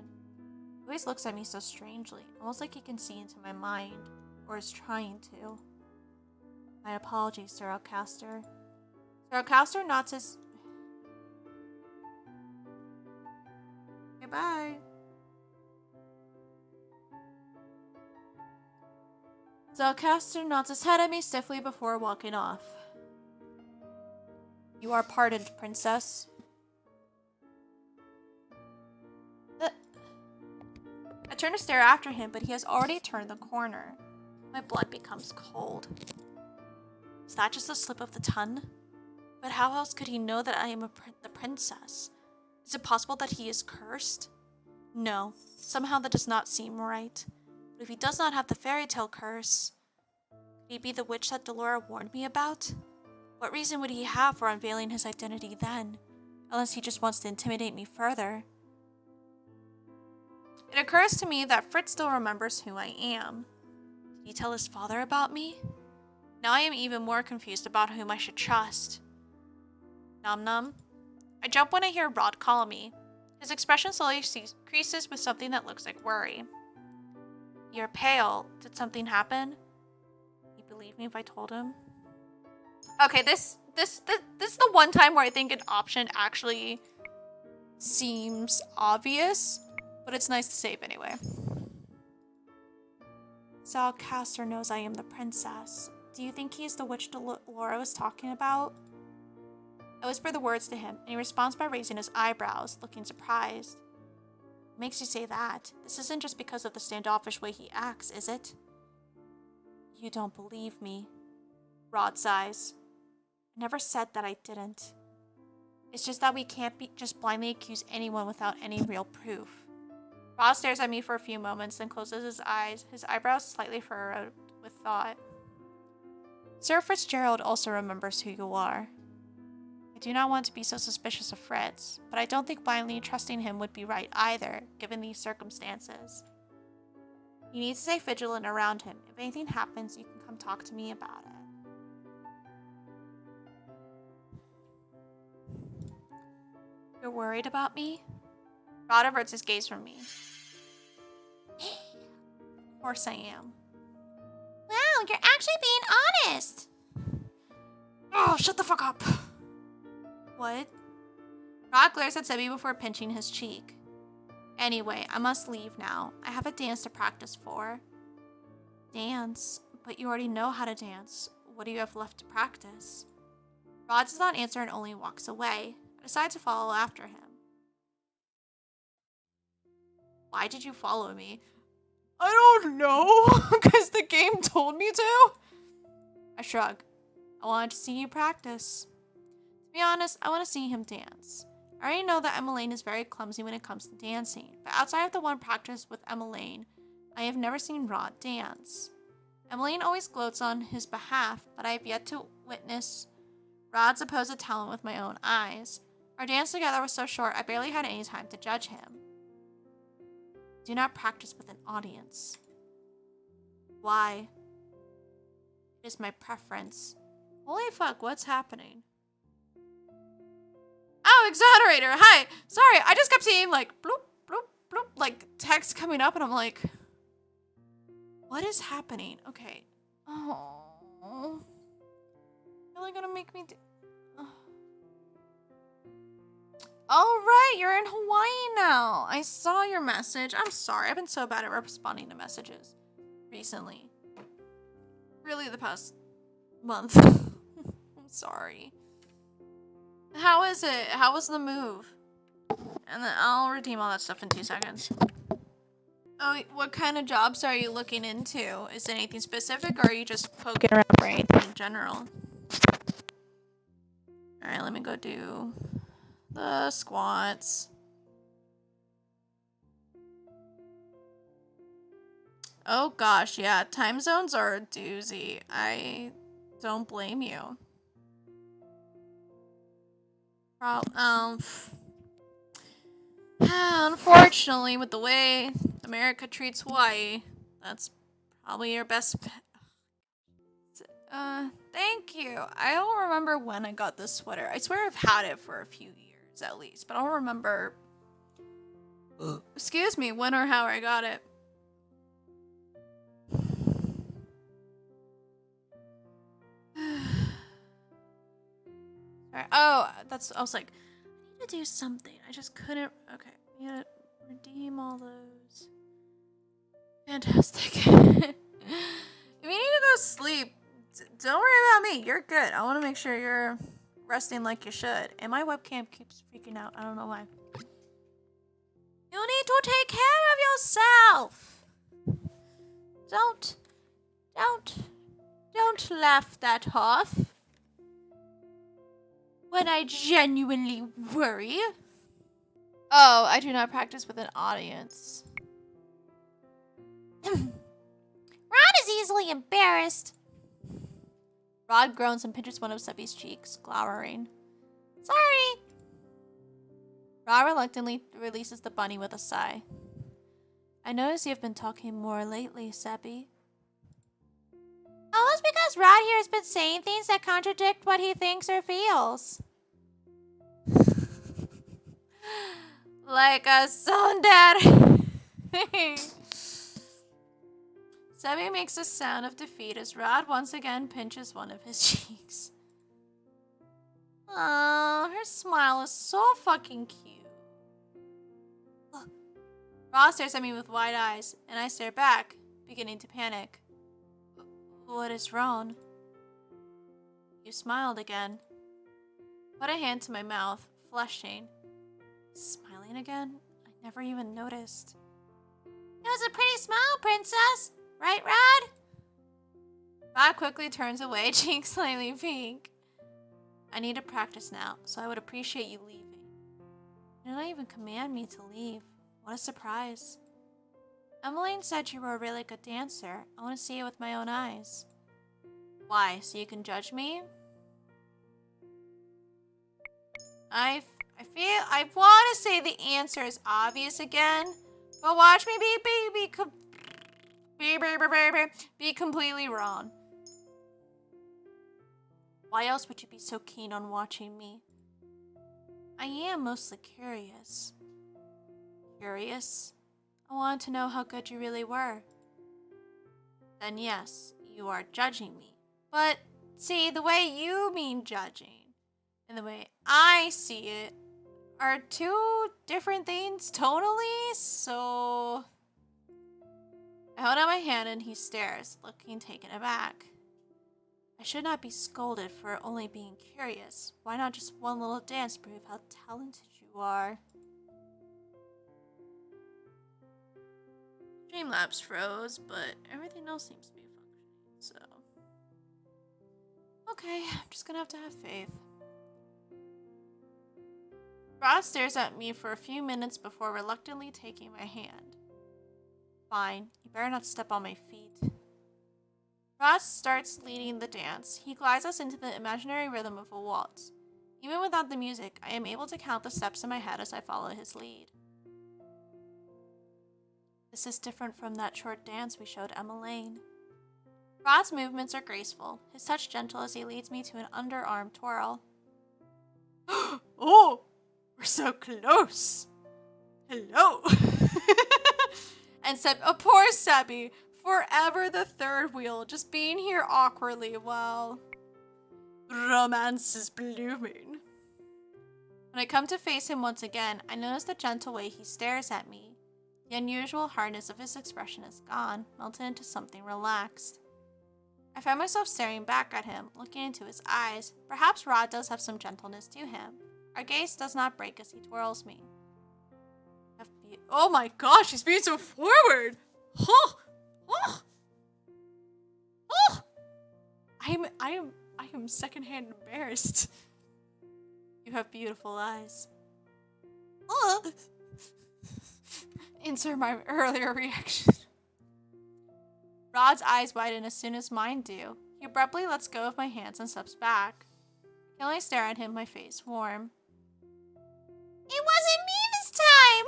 He always looks at me so strangely, almost like he can see into my mind, or is trying to. My apologies, Sir Alcaster. Sir Alcaster nods his... Goodbye. Sir Alcaster nods his head at me stiffly before walking off. You are pardoned, princess. I turn to stare after him, but he has already turned the corner. My blood becomes cold. Is that just a slip of the tongue? But how else could he know that I am the princess? Is it possible that he is cursed? No, somehow that does not seem right. But if he does not have the fairy tale curse, could he be the witch that Delora warned me about? What reason would he have for unveiling his identity then? Unless he just wants to intimidate me further. It occurs to me that Fritz still remembers who I am. Did he tell his father about me? Now I am even more confused about whom I should trust. Nom-Nom. I jump when I hear Rod call me. His expression slowly increases with something that looks like worry. You're pale. Did something happen? He'd believe me if I told him? Okay, this is the one time where I think an option actually seems obvious, but it's nice to save anyway. Sir Alcaster knows I am the princess. Do you think he is the witch Delora was talking about? I whisper the words to him, and he responds by raising his eyebrows, looking surprised. What makes you say that? This isn't just because of the standoffish way he acts, is it? You don't believe me. Rod sighs. I never said that I didn't. It's just that we can't just blindly accuse anyone without any real proof. Rod stares at me for a few moments, then closes his eyes, his eyebrows slightly furrowed with thought. Sir Fitzgerald also remembers who you are. I do not want to be so suspicious of Fritz, but I don't think blindly trusting him would be right either, given these circumstances. You need to stay vigilant around him. If anything happens, you can come talk to me about it. You're worried about me? Rod averts his gaze from me. Of course I am. Wow, you're actually being honest. Oh, shut the fuck up. What? Rod glares at Sebby before pinching his cheek. Anyway, I must leave now. I have a dance to practice for. Dance? But you already know how to dance. What do you have left to practice? Rod does not answer and only walks away. I decide to follow after him. Why did you follow me? I don't know, because the game told me to. I shrug. I wanted to see you practice. To be honest, I want to see him dance. I already know that Emmeline is very clumsy when it comes to dancing, but outside of the one practice with Emmeline, I have never seen Rod dance. Emmeline always gloats on his behalf, but I have yet to witness Rod's supposed talent with my own eyes. Our dance together was so short, I barely had any time to judge him. Do not practice with an audience. Why? It is my preference. Holy fuck, what's happening? Oh, Exonerator, hi! Sorry, I just kept seeing like bloop, bloop, bloop, like text coming up and I'm like, what is happening? Okay. Oh. You're really gonna make me do... All right, you're in Hawaii now. I saw your message. I'm sorry, I've been so bad at responding to messages recently. Really the past month. I'm sorry. How is it? How was the move? And then I'll redeem all that stuff in 2 seconds. Oh, what kind of jobs are you looking into? Is it anything specific or are you just poking around for anything in general? Alright, let me go do the squats. Oh gosh, yeah, time zones are a doozy. I don't blame you. Unfortunately, with the way America treats Hawaii, that's probably your best bet. Thank you. I don't remember when I got this sweater. I swear I've had it for a few years at least, but I don't remember. Excuse me, when or how I got it. Alright. Oh, I was like, I need to do something. I just couldn't. Okay, we gotta redeem all those. Fantastic. If you need to go sleep, don't worry about me. You're good. I want to make sure you're resting like you should. And my webcam keeps freaking out. I don't know why. You need to take care of yourself. Don't laugh that off. When I genuinely worry. Oh, I do not practice with an audience. Rod is easily embarrassed. Rod groans and pinches one of Sebby's cheeks, glowering. Sorry. Rod reluctantly releases the bunny with a sigh. I notice you've been talking more lately, Sebby. Oh, it's because Rod here has been saying things that contradict what he thinks or feels. Like a son, Dad. Sebby makes a sound of defeat as Rod once again pinches one of his cheeks. Aww, her smile is so fucking cute. Rod stares at me with wide eyes, and I stare back, beginning to panic. What is wrong? You smiled again. Put a hand to my mouth, flushing. Smiling again? I never even noticed. It was a pretty smile, princess. Right, Rod? Rod quickly turns away, cheeks slightly pink. I need to practice now, so I would appreciate you leaving. You did not even command me to leave. What a surprise. Emmeline said you were a really good dancer. I want to see it with my own eyes. Why? So you can judge me? I want to say the answer is obvious again, but watch me be completely wrong. Why else would you be so keen on watching me? I am mostly curious. Curious? I wanted to know how good you really were. Then yes, you are judging me. But see, the way you mean judging and the way I see it are two different things tonally, so... I hold out my hand and he stares, looking taken aback. I should not be scolded for only being curious. Why not just one little dance prove how talented you are? Streamlabs froze, but everything else seems to be functioning, so... Okay, I'm just gonna have to have faith. Rod stares at me for a few minutes before reluctantly taking my hand. Fine, you better not step on my feet. Rod starts leading the dance. He glides us into the imaginary rhythm of a waltz. Even without the music, I am able to count the steps in my head as I follow his lead. This is different from that short dance we showed Emmeline. Rod's movements are graceful, his touch gentle as he leads me to an underarm twirl. Oh, we're so close. Hello. And poor Sebby, forever the third wheel, just being here awkwardly while romance is blooming. When I come to face him once again, I notice the gentle way he stares at me. The unusual hardness of his expression is gone, melted into something relaxed. I find myself staring back at him, looking into his eyes. Perhaps Rod does have some gentleness to him. Our gaze does not break as he twirls me. Oh my gosh, he's being so forward! Oh! Oh! Oh! I am secondhand embarrassed. You have beautiful eyes. Insert my earlier reaction. Rod's eyes widen as soon as mine do. He abruptly lets go of my hands and steps back. I can only stare at him, my face warm. It wasn't me this time!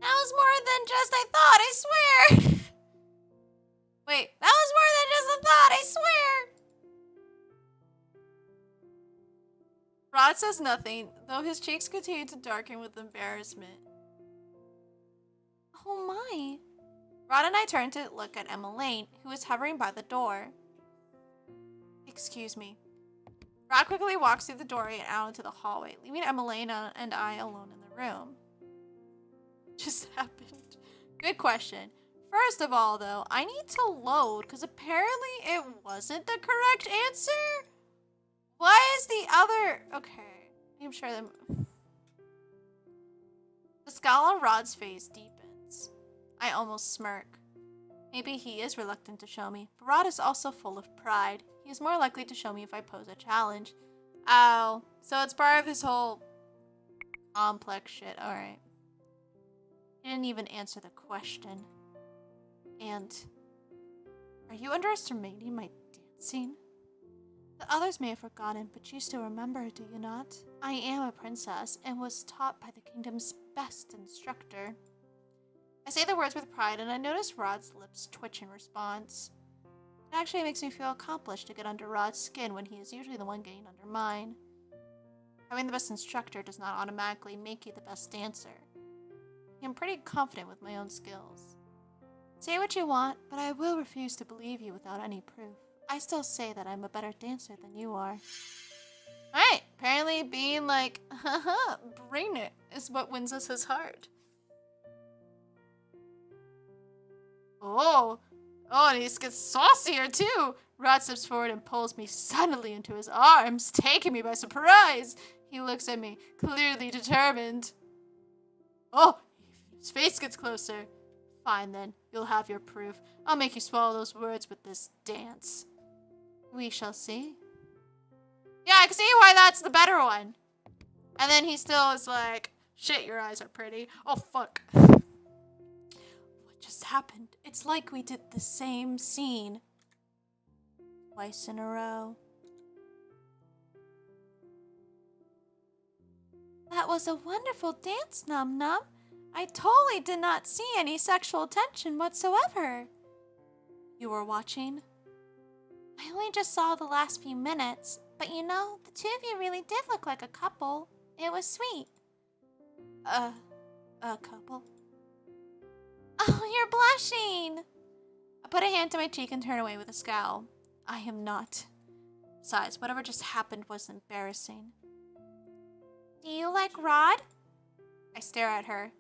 That was more than just I thought, I swear! Wait, that was more than just a thought, I swear! Rod says nothing, though his cheeks continue to darken with embarrassment. Oh my. Rod and I turn to look at Emmeline, who is hovering by the door. Excuse me. Rod quickly walks through the doorway and out into the hallway, leaving Emmeline and I alone in the room. What just happened? Good question. First of all, though, I need to load, because apparently it wasn't the correct answer. Why is the other... Okay, I'm sure that... The scowl on Rod's face deepens. I almost smirk. Maybe he is reluctant to show me, but Rod is also full of pride. He is more likely to show me if I pose a challenge. Ow. So it's part of his whole complex shit. Alright. He didn't even answer the question. And... Are you underestimating my dancing? The others may have forgotten, but you still remember, do you not? I am a princess, and was taught by the kingdom's best instructor. I say the words with pride, and I notice Rod's lips twitch in response. It actually makes me feel accomplished to get under Rod's skin when he is usually the one getting under mine. Having the best instructor does not automatically make you the best dancer. I am pretty confident with my own skills. Say what you want, but I will refuse to believe you without any proof. I still say that I'm a better dancer than you are. Alright, apparently being like, haha, bring it, is what wins us his heart. Oh, and he gets saucier too. Rod steps forward and pulls me suddenly into his arms, taking me by surprise. He looks at me, clearly determined. Oh, his face gets closer. Fine then, you'll have your proof. I'll make you swallow those words with this dance. We shall see. Yeah, I can see why that's the better one. And then he still is like, shit, your eyes are pretty. Oh, fuck. What just happened? It's like we did the same scene. Twice in a row. That was a wonderful dance, Nom-Nom. I totally did not see any sexual tension whatsoever. You were watching? I only just saw the last few minutes, but you know, the two of you really did look like a couple. It was sweet. A couple? Oh, you're blushing! I put a hand to my cheek and turn away with a scowl. I am not. Besides, whatever just happened was embarrassing. Do you like Rod? I stare at her.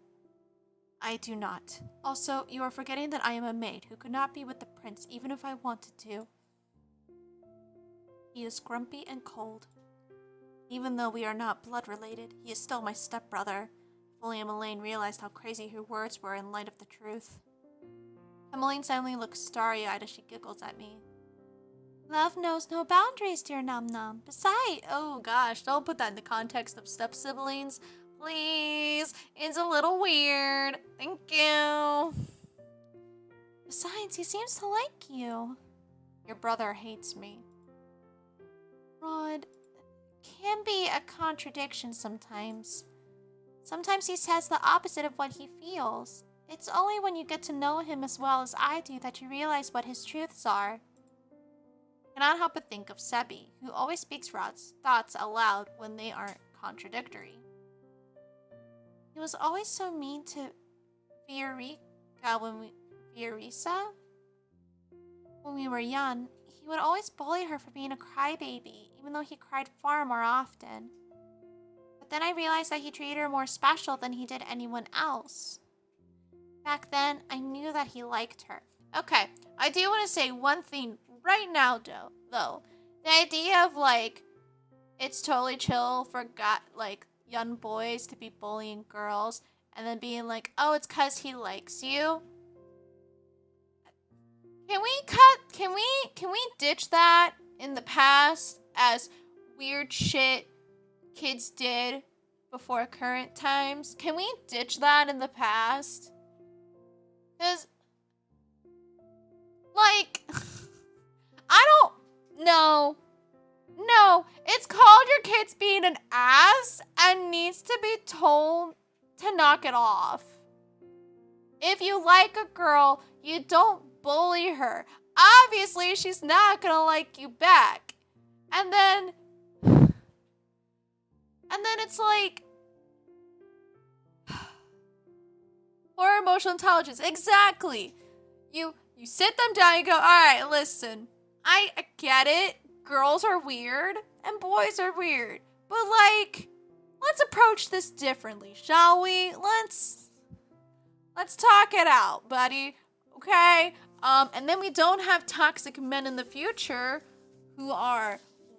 I do not. Also, you are forgetting that I am a maid who could not be with the prince even if I wanted to. He is grumpy and cold. Even though we are not blood related, he is still my stepbrother. If only Emmeline realized how crazy her words were in light of the truth. Emmeline suddenly looks starry-eyed as she giggles at me. Love knows no boundaries, dear Nom-Nom. Besides, oh gosh, don't put that in the context of step-siblings. Please, it's a little weird. Thank you. Besides, he seems to like you. Your brother hates me. Rod can be a contradiction sometimes. Sometimes he says the opposite of what he feels. It's only when you get to know him as well as I do that you realize what his truths are. I cannot help but think of Sebi, who always speaks Rod's thoughts aloud when they aren't contradictory. He was always so mean to Fiorisa when we were young. He would always bully her for being a crybaby, even though he cried far more often. But then I realized that he treated her more special than he did anyone else. Back then, I knew that he liked her. Okay, I do want to say one thing right now, though. The idea of, like, it's totally chill for, young boys to be bullying girls and then being like, oh, it's because he likes you. Can we ditch that in the past as weird shit kids did before current times? Can we ditch that in the past? Because, like, I don't know. No, it's called your kid's being an ass and needs to be told to knock it off. If you like a girl, you don't bully her. Obviously, she's not gonna like you back. And then it's like, or emotional intelligence. Exactly. You sit them down, you go, all right, listen, I get it. Girls are weird and boys are weird. But, like, let's approach this differently, shall we? Let's talk it out, buddy. Okay? And then we don't have toxic men in the future who are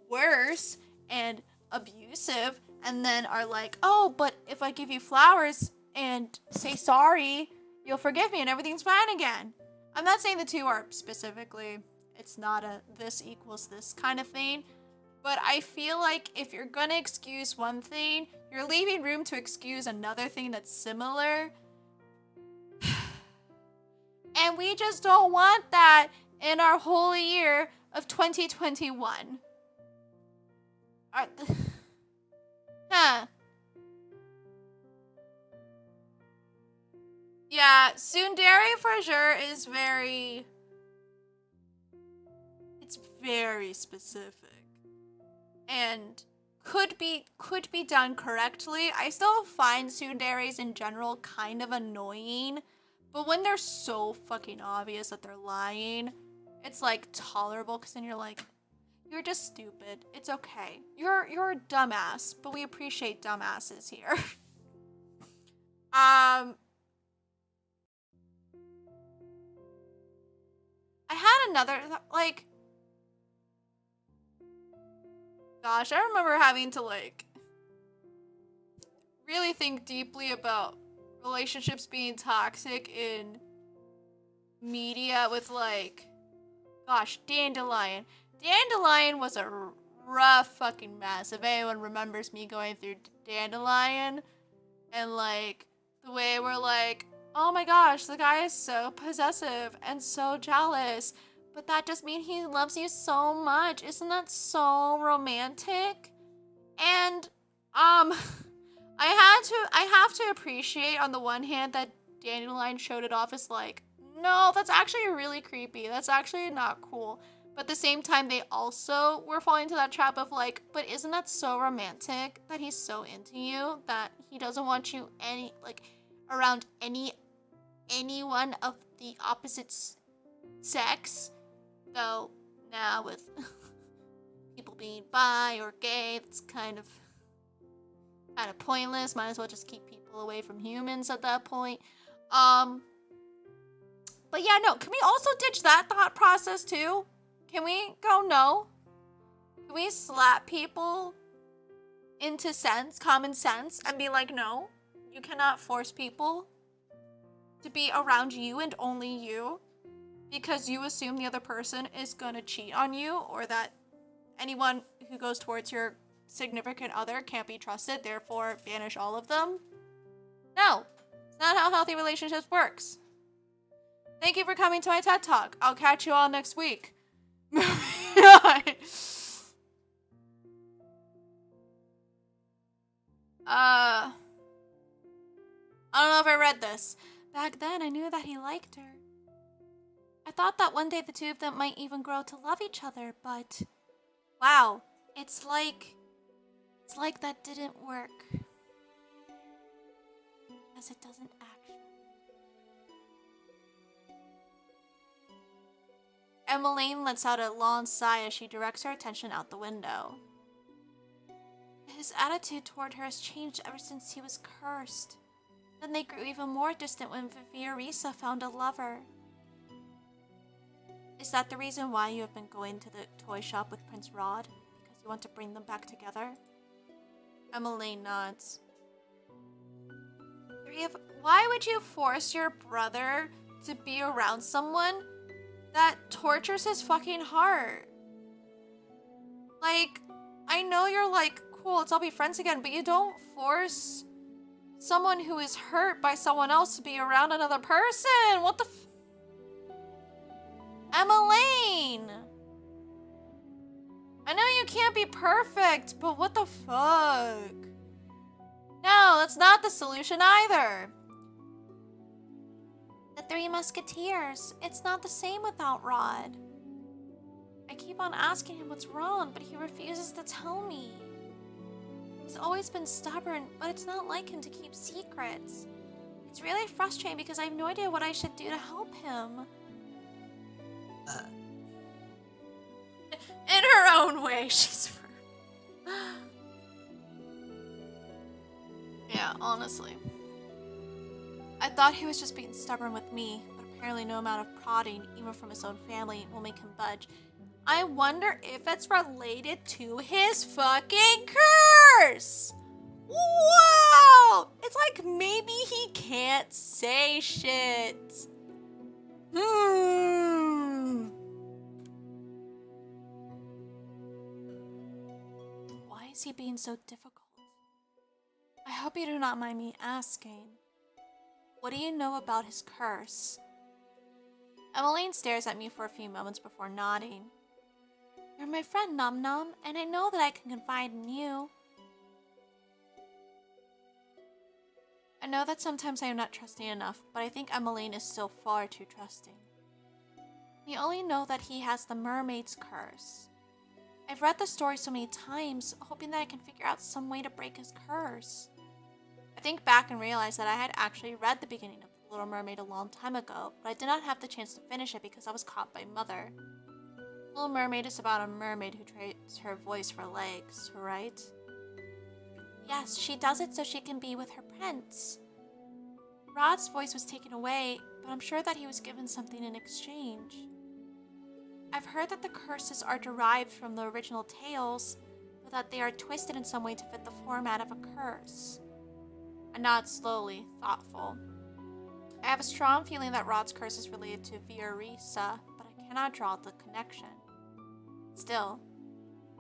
worse and abusive and then are like, oh, but if I give you flowers and say sorry, you'll forgive me and everything's fine again. I'm not saying the two are specifically, it's not a this equals this kind of thing, but I feel like if you're gonna excuse one thing, you're leaving room to excuse another thing that's similar. And we just don't want that in our holy year of 2021. Yeah, tsundere for sure is very... It's very specific. And could be done correctly. I still find tsunderes in general kind of annoying. But when they're so fucking obvious that they're lying, it's like tolerable because then you're like, you're just stupid. It's okay. You're a dumbass, but we appreciate dumbasses here. I had another, like, gosh, I remember having to, like, really think deeply about relationships being toxic in media with, like, gosh, Dandelion. Dandelion was a rough fucking mess. If anyone remembers me going through Dandelion and, like, the way we're like, oh my gosh, the guy is so possessive and so jealous, but that just means he loves you so much. Isn't that so romantic? And, I have to appreciate on the one hand that Dandelion showed it off as like, no, that's actually really creepy. That's actually not cool. But at the same time, they also were falling into that trap of like, but isn't that so romantic that he's so into you that he doesn't want you around anyone of the opposite sex? Though now with people being bi or gay, it's kind of pointless. Might as well just keep people away from humans at that point. But yeah, no, can we also ditch that thought process too? Can we go no? Can we slap people into common sense, and be like, no, you cannot force people to be around you and only you because you assume the other person is gonna cheat on you, or that anyone who goes towards your significant other can't be trusted, therefore banish all of them? No, it's not how healthy relationships works. Thank you for coming to my TED Talk. I'll catch you all next week. I don't know if I read this. Back then, I knew that he liked her. I thought that one day the two of them might even grow to love each other, but wow, it's like that didn't work. As it doesn't actually. Emmeline lets out a long sigh as she directs her attention out the window. His attitude toward her has changed ever since he was cursed. Then they grew even more distant when Fiorisa found a lover. Is that the reason why you have been going to the toy shop with Prince Rod? Because you want to bring them back together? Emmeline nods. Why would you force your brother to be around someone that tortures his fucking heart? Like, I know you're like, cool, let's all be friends again, but you don't force someone who is hurt by someone else to be around another person. What the Emmeline! I know you can't be perfect, but what the fuck? No, that's not the solution either. The Three Musketeers. It's not the same without Rod. I keep on asking him what's wrong, but he refuses to tell me. He's always been stubborn, but it's not like him to keep secrets. It's really frustrating because I have no idea what I should do to help him. In her own way, she's yeah, honestly. I thought he was just being stubborn with me, but apparently no amount of prodding, even from his own family, will make him budge. I wonder if it's related to his fucking curse! Wow! It's like maybe he can't say shit. Why is he being so difficult? I hope you do not mind me asking. What do you know about his curse? Emmeline stares at me for a few moments before nodding. You're my friend, Nom-Nom, and I know that I can confide in you. I know that sometimes I am not trusting enough, but I think Emmeline is still far too trusting. We only know that he has the mermaid's curse. I've read the story so many times, hoping that I can figure out some way to break his curse. I think back and realize that I had actually read the beginning of The Little Mermaid a long time ago, but I did not have the chance to finish it because I was caught by Mother. Little Mermaid is about a mermaid who trades her voice for legs, right? Yes, she does it so she can be with her prince. Rod's voice was taken away, but I'm sure that he was given something in exchange. I've heard that the curses are derived from the original tales, but that they are twisted in some way to fit the format of a curse. I nod slowly, thoughtful. I have a strong feeling that Rod's curse is related to Fiorisa, but I cannot draw the connection. Still,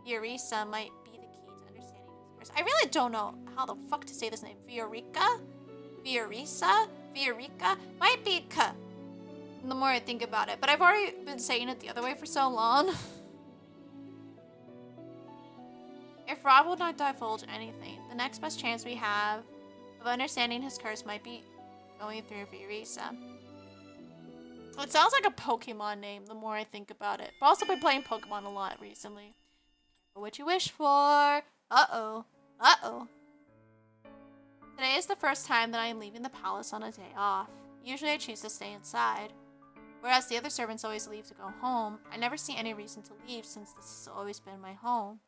Fiorisa might be the key to understanding his curse. I really don't know how the fuck to say this name. Fiorica? Fiorisa? Fiorica? Might be K. The more I think about it, but I've already been saying it the other way for so long. If Rod will not divulge anything, the next best chance we have of understanding his curse might be going through Fiorisa. It sounds like a Pokemon name the more I think about it. But also been playing Pokemon a lot recently. Careful what you wish for. Uh-oh. Uh-oh. Today is the first time that I am leaving the palace on a day off. Usually I choose to stay inside. Whereas the other servants always leave to go home, I never see any reason to leave since this has always been my home.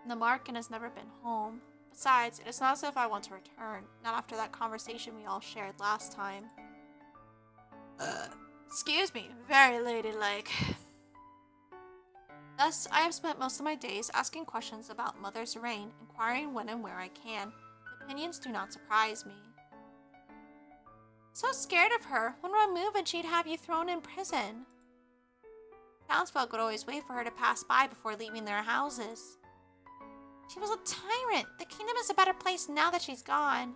And the Markin has never been home. Besides, it is not as if I want to return, not after that conversation we all shared last time. Excuse me, very ladylike. Thus, I have spent most of my days asking questions about Mother's reign, inquiring when and where I can. The opinions do not surprise me. So scared of her. One wrong move and she'd have you thrown in prison. Townsfolk would always wait for her to pass by before leaving their houses. She was a tyrant. The kingdom is a better place now that she's gone.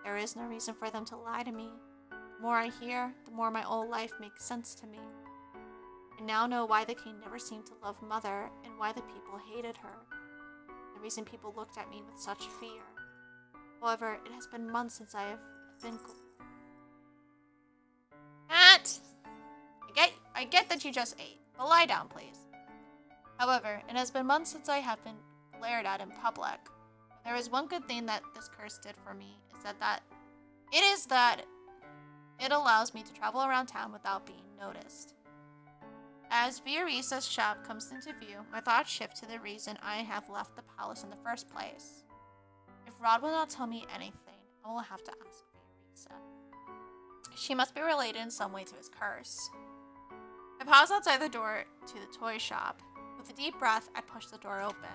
There is no reason for them to lie to me. The more I hear, the more my old life makes sense to me. I now know why the king never seemed to love Mother and why the people hated her. the reason people looked at me with such fear. However, it has been months since I have been... Cat! I get that you just ate, but lie down, please. However, it has been months since I have been glared at in public. There is one good thing that this curse did for me, is that it allows me to travel around town without being noticed. As Viorisa's shop comes into view, my thoughts shift to the reason I have left the palace in the first place. If Rod will not tell me anything, I will have to ask Viorisa. She must be related in some way to his curse. I pause outside the door to the toy shop. With a deep breath, I push the door open.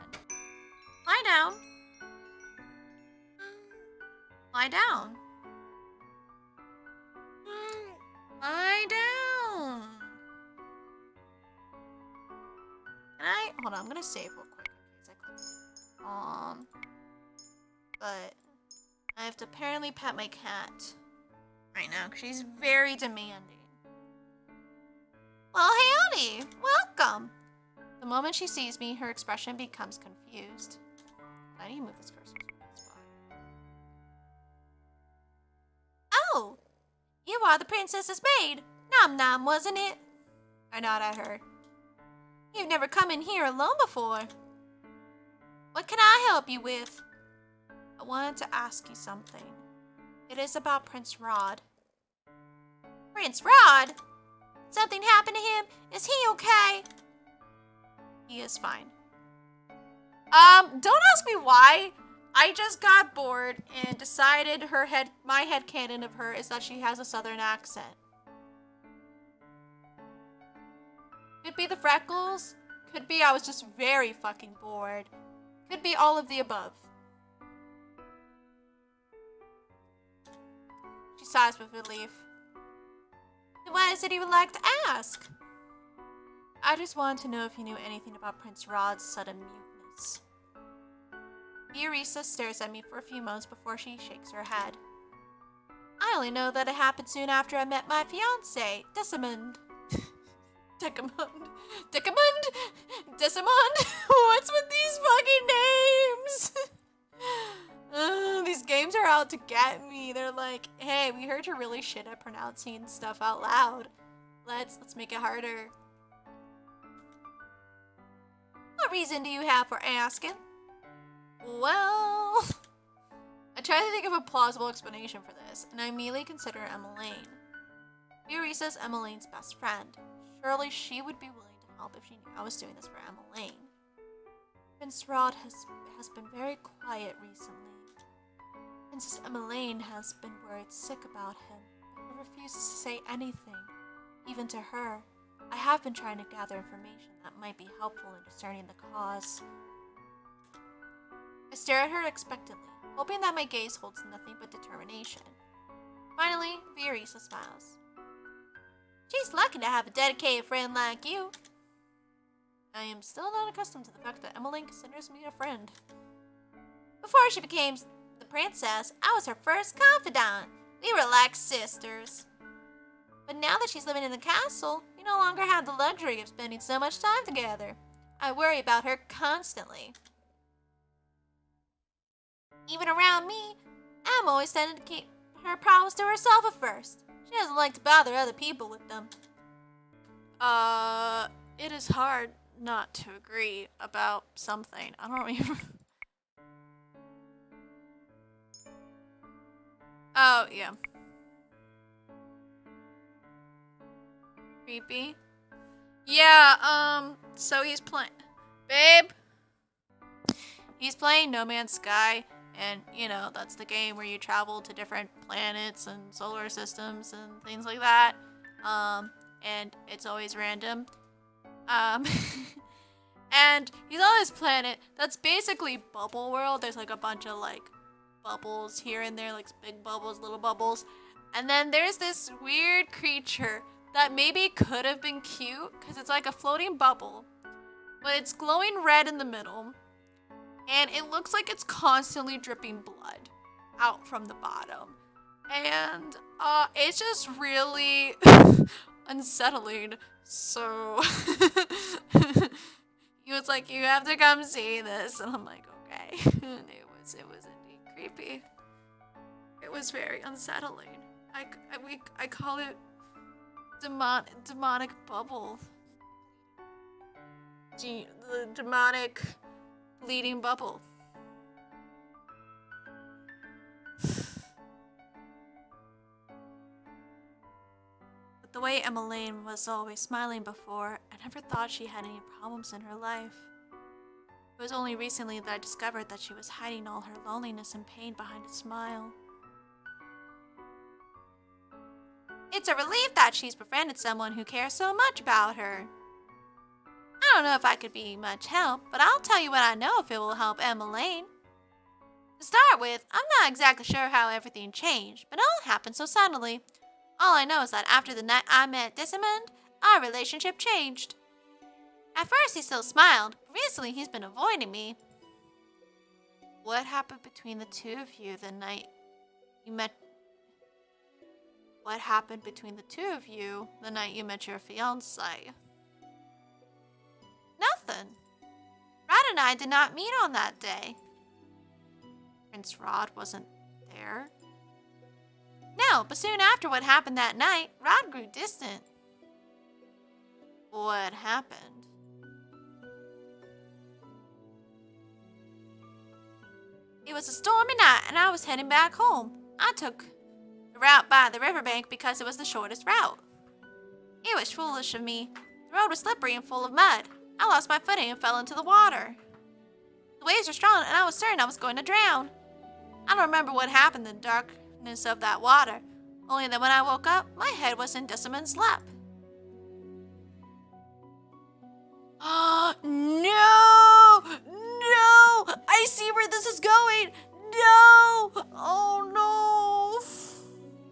Lie down. Lie down. Lie down. Hold on, I'm gonna save real quick in case I click. But I have to apparently pet my cat right now because she's very demanding. Well, howdy! Welcome! The moment she sees me, her expression becomes confused. I need to move this cursor to the spot. Oh! You are the princess's maid! Nom-Nom, wasn't it? I nod at her. You've never come in here alone before. What can I help you with? I wanted to ask you something. It is about Prince Rod. Prince Rod? Something happened to him? Is he okay? He is fine. Don't ask me why. I just got bored and decided my headcanon of her is that she has a southern accent. Could be the freckles. Could be I was just very fucking bored. Could be all of the above. She sighs with relief. What is it you would like to ask? I just wanted to know if you knew anything about Prince Rod's sudden muteness. Viorisa stares at me for a few moments before she shakes her head. I only know that it happened soon after I met my fiancé, Desamond. Decamond? What's with these fucking names? These games are out to get me. They're like, hey, we heard you're really shit at pronouncing stuff out loud. Let's make it harder. What reason do you have for asking? Well, I try to think of a plausible explanation for this, and I immediately consider Emmeline. Viorisa's Emmeline's best friend. Surely she would be willing to help if she knew I was doing this for Emmeline. Prince Rod has been very quiet recently. Princess Emmeline has been worried sick about him, but refuses to say anything, even to her. I have been trying to gather information that might be helpful in discerning the cause. I stare at her expectantly, hoping that my gaze holds nothing but determination. Finally, Viorisa smiles. She's lucky to have a dedicated friend like you. I am still not accustomed to the fact that Emmeline considers me a friend. Before she became the princess, I was her first confidant. We were like sisters. But now that she's living in the castle, we no longer have the luxury of spending so much time together. I worry about her constantly. Even around me, Em always tended to keep her problems to herself at first. She doesn't like to bother other people with them. It is hard not to agree about something. I don't remember. Oh, yeah. Creepy. Yeah, so he's playing... Babe? He's playing No Man's Sky, and, you know, that's the game where you travel to different planets and solar systems and things like that. And it's always random. And he's on this planet that's basically Bubble World. There's like a bunch of like bubbles here and there, like big bubbles, little bubbles. And then there's this weird creature that maybe could have been cute because it's like a floating bubble, but it's glowing red in the middle. And it looks like it's constantly dripping blood out from the bottom. And it's just really unsettling. So he was like, you have to come see this. And I'm like, okay. It was indeed creepy. It was very unsettling. I call it demonic bubble. The demonic bleeding bubble. But the way Emmeline was always smiling before, I never thought she had any problems in her life. It was only recently that I discovered that she was hiding all her loneliness and pain behind a smile. It's a relief that she's befriended someone who cares so much about her. I don't know if I could be much help, but I'll tell you what I know if it will help Emmeline. To start with, I'm not exactly sure how everything changed, but it all happened so suddenly. All I know is that after the night I met Desmond, our relationship changed. At first he still smiled, but recently he's been avoiding me. What happened between the two of you the night you met? What happened between the two of you the night you met your fiancé? Nothing. Rod and I did not meet on that day. Prince Rod wasn't there. No, but soon after what happened that night, Rod grew distant. What happened? It was a stormy night and I was heading back home. I took the route by the riverbank because it was the shortest route. It was foolish of me. The road was slippery and full of mud. I lost my footing and fell into the water. The waves were strong and I was certain I was going to drown. I don't remember what happened in the darkness of that water, only that when I woke up, my head was in Desmond's lap. No! No! I see where this is going! No! Oh no!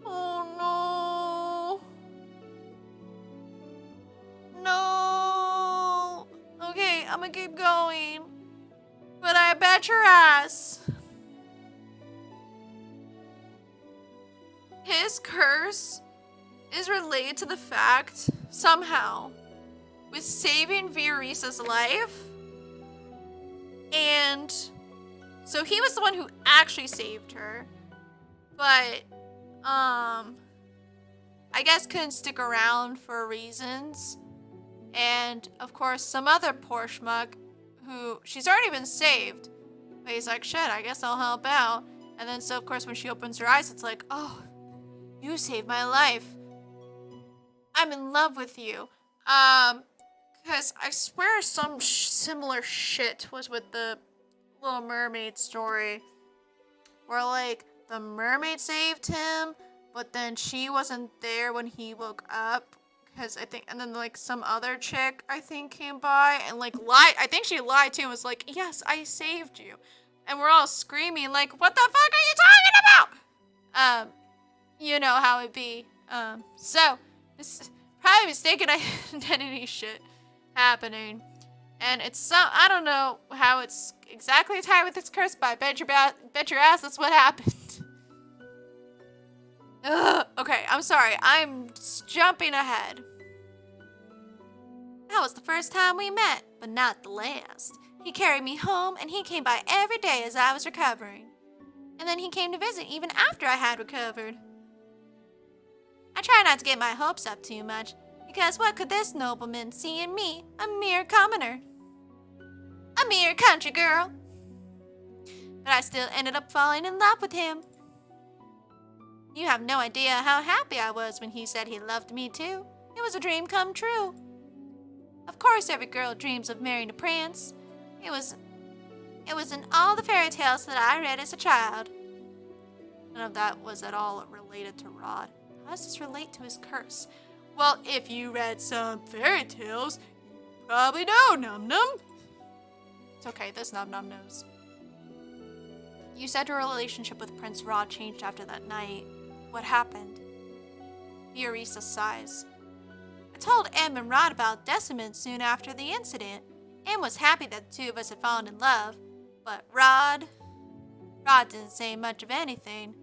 Oh no! No! Okay, I'm gonna keep going. But I bet your ass. His curse is related to the fact, somehow, with saving Viorisa's life. And so he was the one who actually saved her. But, I guess couldn't stick around for reasons. And, of course, some other poor schmuck who, she's already been saved. But he's like, shit, I guess I'll help out. And then, so, of course, when she opens her eyes, it's like, oh, you saved my life. I'm in love with you. Because I swear some similar shit was with the Little Mermaid story. Where, like, the mermaid saved him, but then she wasn't there when he woke up. Because I think, and then, like, some other chick, I think, came by and, like, lied. I think she lied, too, and was like, yes, I saved you. And we're all screaming, like, what the fuck are you talking about? You know how it be. So, this is probably mistaken identity shit happening. And it's some, I don't know how it's exactly tied with this curse, but I bet your ass that's what happened. Ugh, okay, I'm sorry. I'm just jumping ahead. That was the first time we met, but not the last. He carried me home, and he came by every day as I was recovering. And then he came to visit even after I had recovered. I try not to get my hopes up too much, because what could this nobleman see in me, a mere commoner? A mere country girl. But I still ended up falling in love with him. You have no idea how happy I was when he said he loved me too. It was a dream come true. Of course every girl dreams of marrying a prince. It was in all the fairy tales that I read as a child. None of that was at all related to Rod. How does this relate to his curse? Well, if you read some fairy tales, you probably know, Nom-Nom. It's okay, this Nom-Nom knows. You said your relationship with Prince Rod changed after that night. What happened? Fiorisa sighs. I told Em and Rod about Desmond soon after the incident. Em was happy that the two of us had fallen in love. But Rod didn't say much of anything.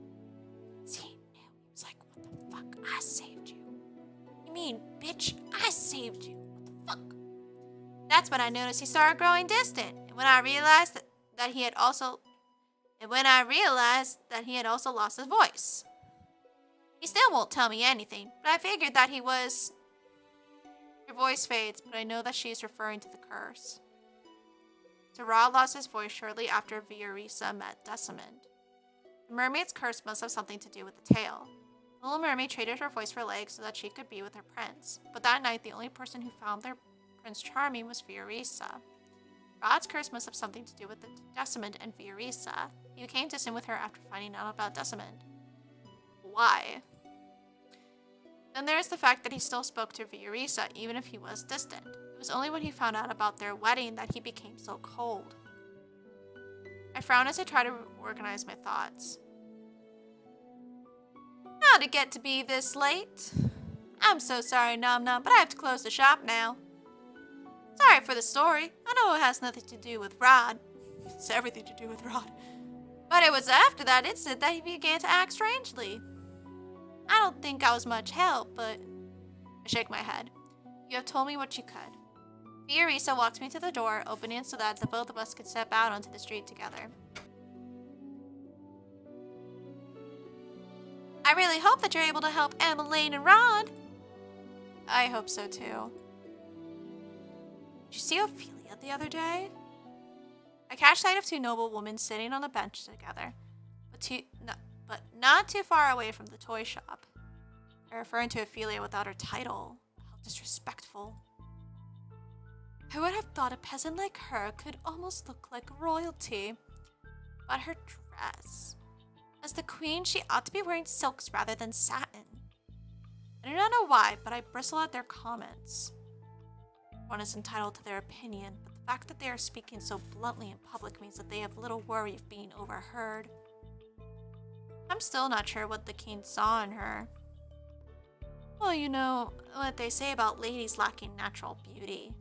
See, he knew. He was like, what the fuck? I saved you. You mean, bitch, I saved you. What the fuck? That's when I noticed he started growing distant. And when I realized that he had also lost his voice. He still won't tell me anything, but I figured that he was. Her voice fades, but I know that she is referring to the curse. So Rod lost his voice shortly after Viorisa met Decimond. The mermaid's curse must have something to do with the tale. The little mermaid traded her voice for legs so that she could be with her prince, but that night the only person who found their prince charming was Viorisa. Rod's curse must have something to do with Decimond and Viorisa. He became distant with her after finding out about Decimond. Why? Then there is the fact that he still spoke to Viorisa even if he was distant. It was only when he found out about their wedding that he became so cold. I frown as I try to organize my thoughts. How'd it get to be this late? I'm so sorry, Nom-Nom, but I have to close the shop now. Sorry for the story. I know it has nothing to do with Rod. It's everything to do with Rod. But it was after that incident that he began to act strangely. I don't think I was much help, but I shake my head. You have told me what you could. Viorisa walks me to the door, opening it so that the both of us could step out onto the street together. I really hope that you're able to help Emmeline and Rod. I hope so too. Did you see Ophelia the other day? I catch sight of two noble women sitting on a bench together, but not too far away from the toy shop. I'm referring to Ophelia without her title. How disrespectful. I would have thought a peasant like her could almost look like royalty. But her dress. As the queen, she ought to be wearing silks rather than satin. I do not know why, but I bristle at their comments. One is entitled to their opinion, but the fact that they are speaking so bluntly in public means that they have little worry of being overheard. I'm still not sure what the king saw in her. Well, you know what they say about ladies lacking natural beauty.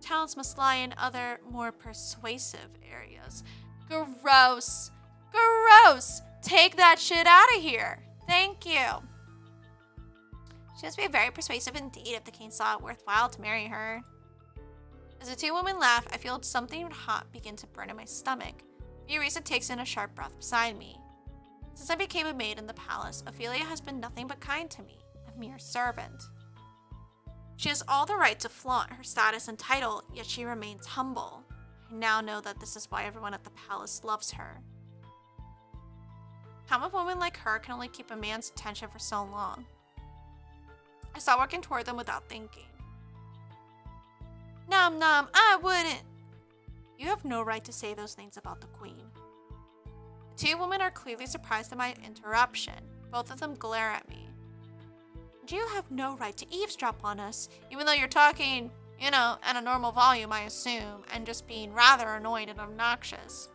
Talents must lie in other, more persuasive areas. Gross! Gross! Take that shit out of here! Thank you! She must be very persuasive indeed if the king saw it worthwhile to marry her. As the two women laugh, I feel something hot begin to burn in my stomach. Viorisa takes in a sharp breath beside me. Since I became a maid in the palace, Ophelia has been nothing but kind to me, a mere servant. She has all the right to flaunt her status and title, yet she remains humble. I now know that this is why everyone at the palace loves her. A common woman like her can only keep a man's attention for so long. I saw walking toward them without thinking. Nom-Nom, I wouldn't. You have no right to say those things about the queen. The two women are clearly surprised at my interruption. Both of them glare at me. And you have no right to eavesdrop on us, even though you're talking, at a normal volume, I assume, and just being rather annoyed and obnoxious.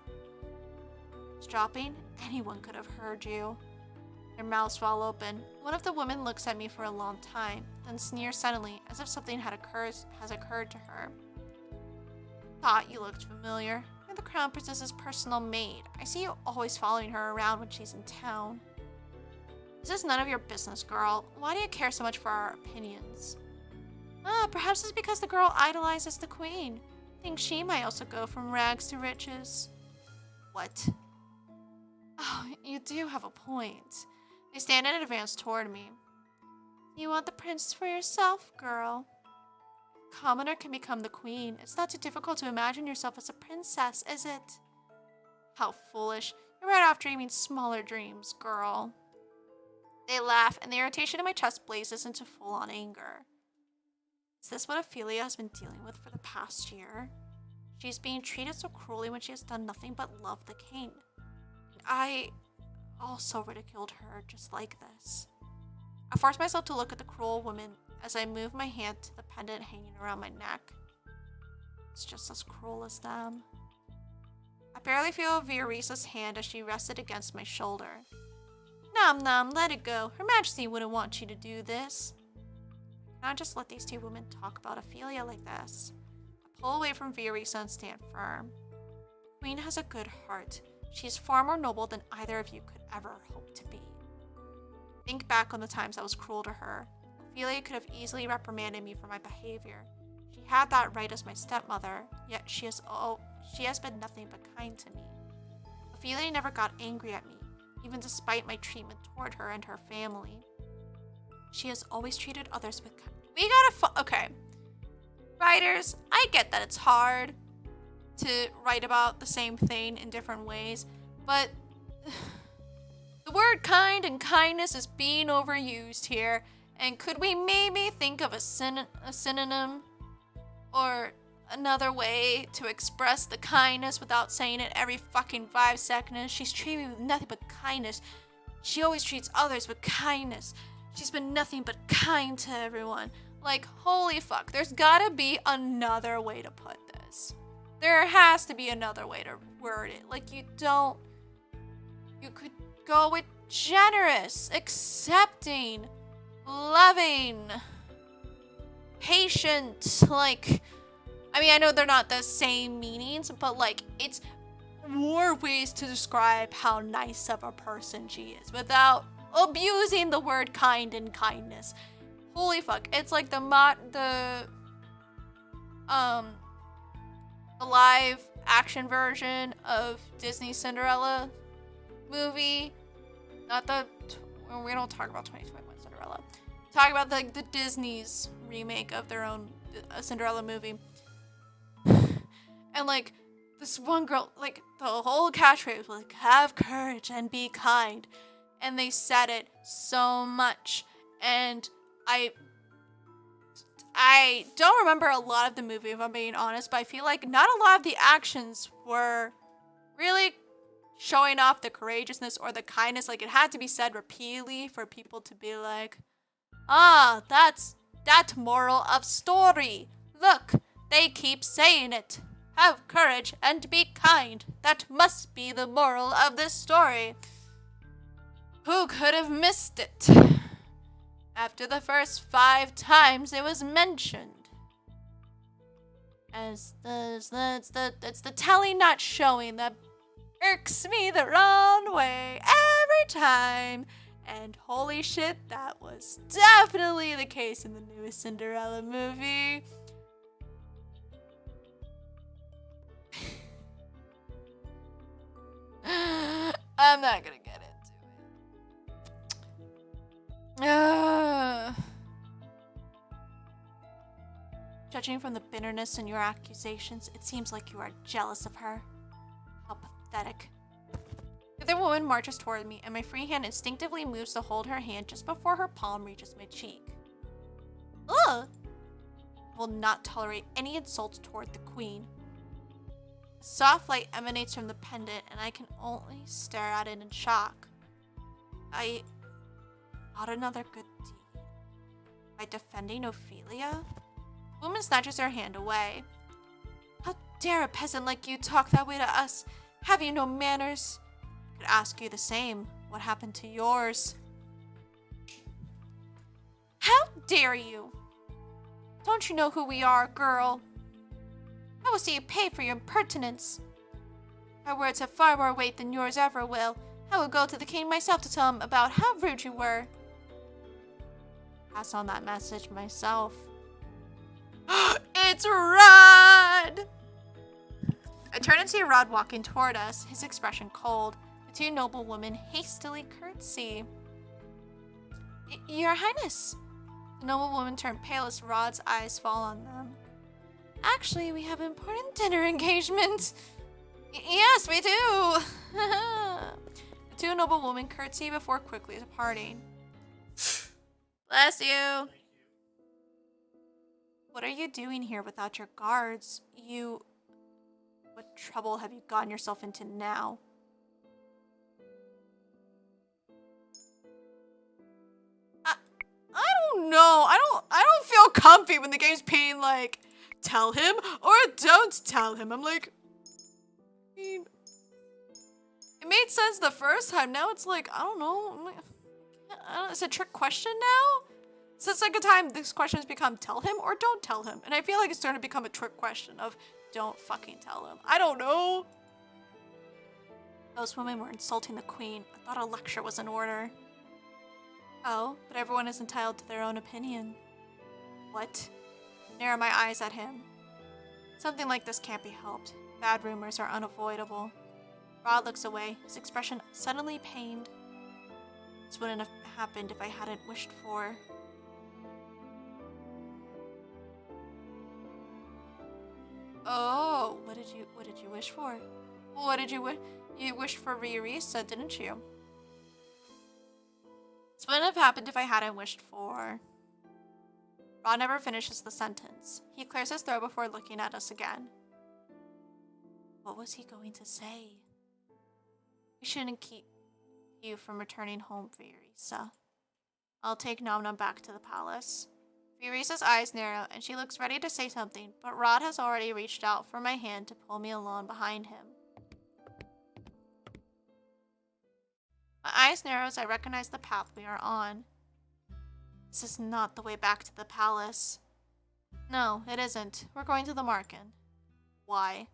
Eavesdropping? Anyone could have heard you. Their mouths fall open. One of the women looks at me for a long time, then sneers suddenly, as if something has occurred to her. Thought you looked familiar. You're the crown princess's personal maid. I see you always following her around when she's in town. This is none of your business, girl. Why do you care so much for our opinions? Perhaps it's because the girl idolizes the queen. Thinks she might also go from rags to riches. What? Oh, you do have a point. They stand and advance toward me. You want the prince for yourself, girl? Commoner can become the queen. It's not too difficult to imagine yourself as a princess, is it? How foolish. You're right off dreaming smaller dreams, girl. They laugh, and the irritation in my chest blazes into full-on anger. Is this what Ophelia has been dealing with for the past year? She's being treated so cruelly when she has done nothing but love the king. I also ridiculed her just like this. I force myself to look at the cruel woman as I move my hand to the pendant hanging around my neck. It's just as cruel as them. I barely feel Viorisa's hand as she rested against my shoulder. Nom-Nom, let it go. Her Majesty wouldn't want you to do this. Can I just let these two women talk about Ophelia like this? I pull away from Viorisa and stand firm. The queen has a good heart. She is far more noble than either of you could ever hope to be. Think back on the times I was cruel to her. Ophelia could have easily reprimanded me for my behavior. She She had that right as my stepmother, yet she has been nothing but kind to me. Ophelia never got angry at me, even despite my treatment toward her and her family. She has always treated others with kindness. Okay. Writers, I get that it's hard to write about the same thing in different ways, but the word kind and kindness is being overused here, and could we maybe think of a synonym or another way to express the kindness without saying it every fucking 5 seconds? She's treated me with nothing but kindness. She always treats others with kindness. She's been nothing but kind to everyone. Like, holy fuck, there's gotta be another way to put this. There has to be another way to word it. Like, you could go with generous, accepting, loving, patient. Like, I mean, I know they're not the same meanings, but like, it's more ways to describe how nice of a person she is without abusing the word kind and kindness. Holy fuck, it's like the live action version of Disney's Cinderella movie. We don't talk about 2021 Cinderella. Talk about the Disney's remake of their own Cinderella movie. And like, this one girl, like, the whole catchphrase was like, have courage and be kind. And they said it so much. And I don't remember a lot of the movie, if I'm being honest, but I feel like not a lot of the actions were really showing off the courageousness or the kindness. Like, it had to be said repeatedly for people to be like, that's that moral of story. Look, they keep saying it. Have courage and be kind. That must be the moral of this story. Who could have missed it? After the first 5 times it was mentioned. It's the telling not showing that irks me the wrong way every time. And holy shit, that was definitely the case in the newest Cinderella movie. I'm not gonna get into it. Judging from the bitterness in your accusations, it seems like you are jealous of her. How pathetic. The other woman marches toward me, and my free hand instinctively moves to hold her hand just before her palm reaches my cheek. Ugh! I will not tolerate any insults toward the queen. A soft light emanates from the pendant, and I can only stare at it in shock. Not another good deed. By defending Ophelia? The woman snatches her hand away. How dare a peasant like you talk that way to us? Have you no manners? I could ask you the same. What happened to yours? How dare you? Don't you know who we are, girl? I will see you pay for your impertinence. My words have far more weight than yours ever will. I will go to the king myself to tell him about how rude you were. Pass on that message myself. It's Rod! I turn and see Rod walking toward us, his expression cold. The 2 noble women hastily curtsy. Your Highness. The noble woman turned pale as Rod's eyes fall on them. Actually, we have an important dinner engagement. Yes, we do. The 2 noble women curtsy before quickly departing. Bless you. What are you doing here without your guards? What trouble have you gotten yourself into now? I don't know. I don't feel comfy when the game's being like, tell him or don't tell him. I'm like, I mean, it made sense the first time. Now it's like, I don't know. I'm like, it's a trick question now? So the second time, this question has become tell him or don't tell him. And I feel like it's starting to become a trick question of don't fucking tell him. I don't know. Those women were insulting the queen. I thought a lecture was in order. Oh, but everyone is entitled to their own opinion. What? narrow my eyes at him. Something like this can't be helped. Bad rumors are unavoidable. Rod looks away, his expression suddenly pained. This wouldn't have happened if I hadn't wished for. Oh, what did you wish for? What did you wish? You wished for Riorisa, didn't you? This wouldn't have happened if I hadn't wished for. Rod never finishes the sentence. He clears his throat before looking at us again. What was he going to say? We shouldn't keep you from returning home, Riorisa. I'll take Nom-Nom back to the palace. Riorisa's eyes narrow, and she looks ready to say something, but Rod has already reached out for my hand to pull me along behind him. My eyes narrow as I recognize the path we are on. This is not the way back to the palace. No, it isn't. We're going to the market. Why?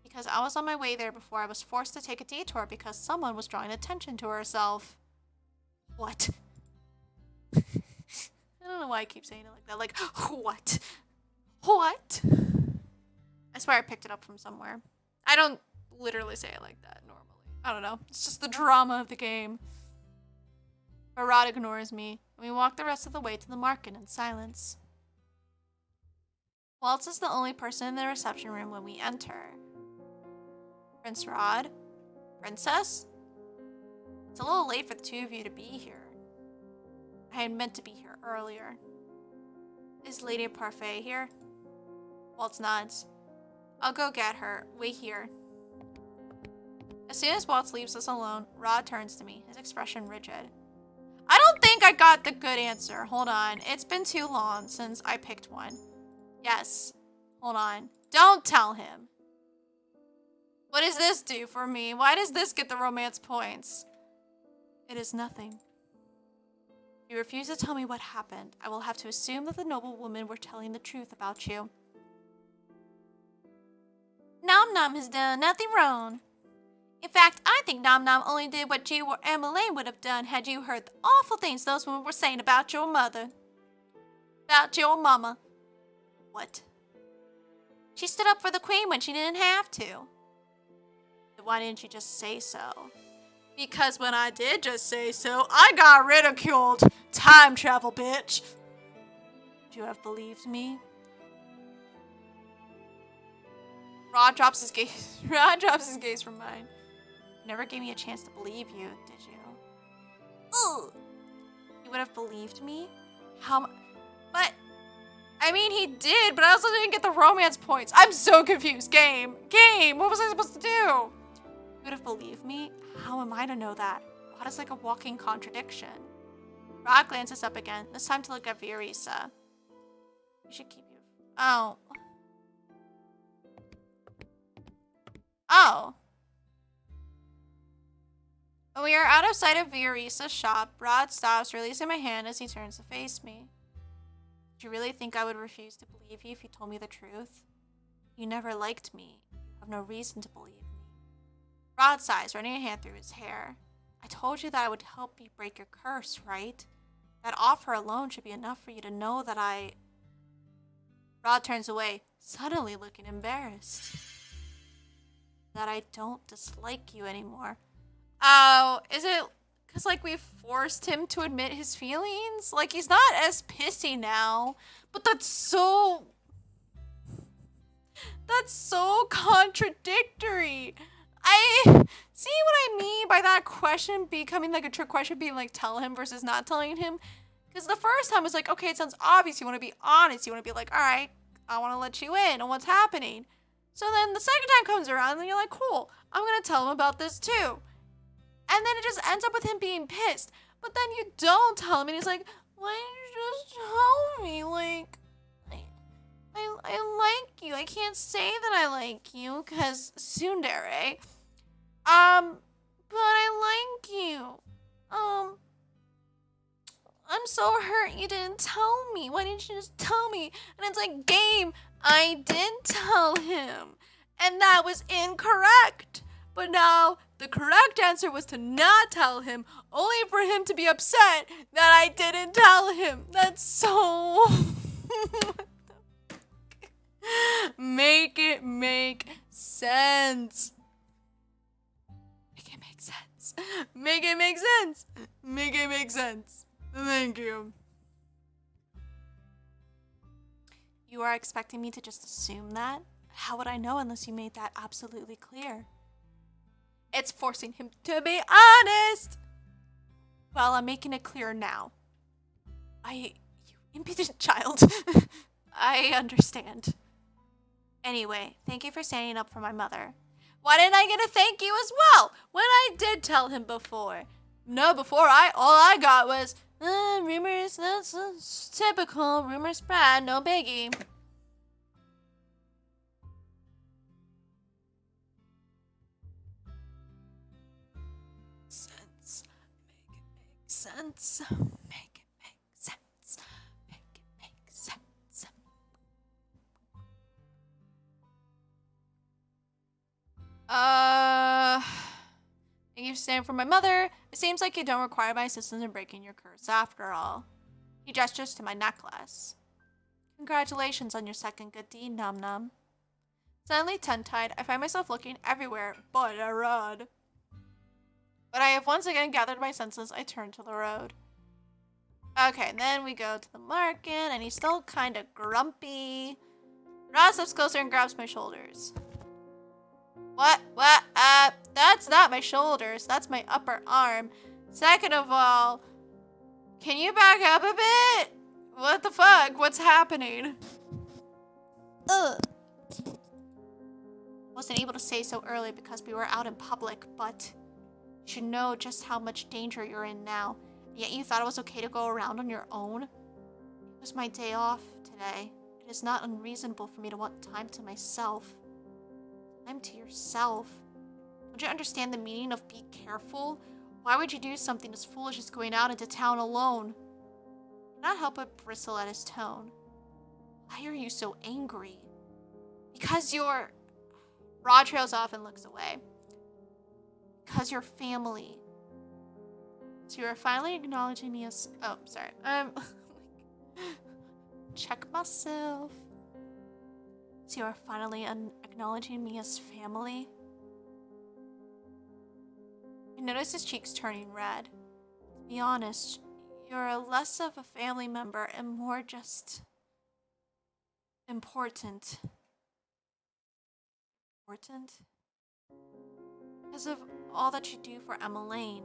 Because I was on my way there before I was forced to take a detour because someone was drawing attention to herself. What? I don't know why I keep saying it like that. Like, what? What? I swear I picked it up from somewhere. I don't literally say it like that normally. I don't know. It's just the drama of the game. But Rod ignores me, and we walk the rest of the way to the market in silence. Waltz is the only person in the reception room when we enter. Prince Rod? Princess? It's a little late for the two of you to be here. I had meant to be here earlier. Is Lady Parfait here? Waltz nods. I'll go get her. Wait here. As soon as Waltz leaves us alone, Rod turns to me, his expression rigid. I don't think I got the good answer. Hold on. It's been too long since I picked one. Yes. Hold on. Don't tell him. What does this do for me? Why does this get the romance points? It is nothing. If you refuse to tell me what happened, I will have to assume that the noblewomen were telling the truth about you. Nom-Nom has done nothing wrong. In fact, I think Nom-Nom only did what you or Emmeline would have done had you heard the awful things those women were saying about your mother. About your mama. What? She stood up for the queen when she didn't have to. Why didn't you just say so? Because when I did just say so, I got ridiculed. Time travel, bitch. Would you have believed me? Rod drops his gaze. Rod drops his gaze from mine. You never gave me a chance to believe you, did you? Ooh. You would have believed me? But I mean, he did, but I also didn't get the romance points. I'm so confused. Game. What was I supposed to do? You would have believed me? How am I to know that? Rod is like a walking contradiction. Rod glances up again, this time to look at Riorisa. You should keep your... Oh. When we are out of sight of Riorisa's shop, Rod stops, releasing my hand as he turns to face me. Did you really think I would refuse to believe you if you told me the truth? You never liked me. You have no reason to believe me. Rod sighs, running a hand through his hair. I told you that I would help you break your curse, right? That offer alone should be enough for you to know that I... Rod turns away, suddenly looking embarrassed. That I don't dislike you anymore. Oh, is it because, like, we forced him to admit his feelings? Like, he's not as pissy now. But that's so contradictory. I see what I mean by that question becoming, like, a trick question, being, like, tell him versus not telling him. Because the first time was like, okay, it sounds obvious. You want to be honest. You want to be like, all right, I want to let you in on what's happening. So then the second time comes around and you're like, cool, I'm going to tell him about this too. And then it just ends up with him being pissed. But then you don't tell him and he's like, why didn't you just tell me? Like, I like you. I can't say that I like you because tsundere. But I like you. I'm so hurt you didn't tell me. Why didn't you just tell me? And it's like, game, I did tell him. And that was incorrect. But now the correct answer was to not tell him, only for him to be upset that I didn't tell him. That's so... What the Make it make sense. Make it make sense. Make it make sense. Make it make sense. Thank you. You are expecting me to just assume that? How would I know unless you made that absolutely clear? It's forcing him to be honest. Well, I'm making it clear now. You impudent child. I understand. Anyway, thank you for standing up for my mother. Why didn't I get a thank you as well when I did tell him before? No, before all I got was rumors. That's typical. Rumors spread. No biggie. Sense. Make it make sense. Make it make sense. Thank you for standing for my mother. It seems like you don't require my assistance in breaking your curse after all. He gestures to my necklace. Congratulations on your second good deed, Nom-Nom. Suddenly tongue-tied, I find myself looking everywhere but a rod. When I have once again gathered my senses, I turn to the road. Okay, then we go to the market, and he's still kind of grumpy. Rod steps closer and grabs my shoulders. What? That's not my shoulders. That's my upper arm. Second of all, can you back up a bit? What the fuck? What's happening? Ugh. Wasn't able to say so early because we were out in public, but you should know just how much danger you're in now. Yet you thought it was okay to go around on your own? It was my day off today. It is not unreasonable for me to want time to myself. Time to yourself. Don't you understand the meaning of be careful? Why would you do something as foolish as going out into town alone? I cannot help but bristle at his tone. Why are you so angry? Because you're... Rod trails off and looks away. Because you're family. So you are finally acknowledging me as... Oh, sorry. Check myself. So you are finally acknowledging me as family. I notice his cheeks turning red. To be honest, you're less of a family member and more just... important. Important? Because of all that you do for Emmeline,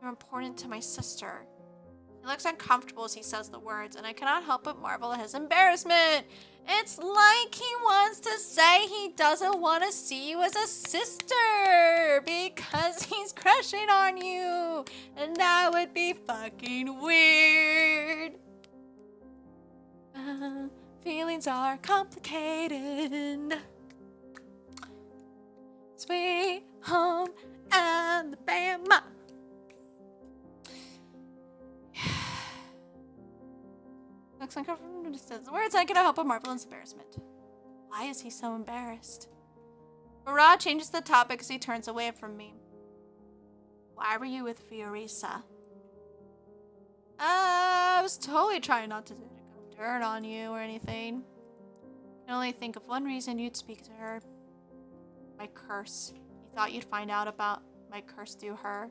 you're important to my sister. He looks uncomfortable as he says the words, and I cannot help but marvel at his embarrassment. It's like he wants to say he doesn't want to see you as a sister because he's crushing on you, and that would be fucking weird. Feelings are complicated. Sweet home Alabama. Looks uncomfortable. Says the words. I cannot help but marvel in his embarrassment. Why is he so embarrassed? Rod changes the topic as he turns away from me. Why were you with Fiorisa? I was totally trying not to go dirt on you or anything. I can only think of one reason you'd speak to her. My curse. You thought you'd find out about my curse through her?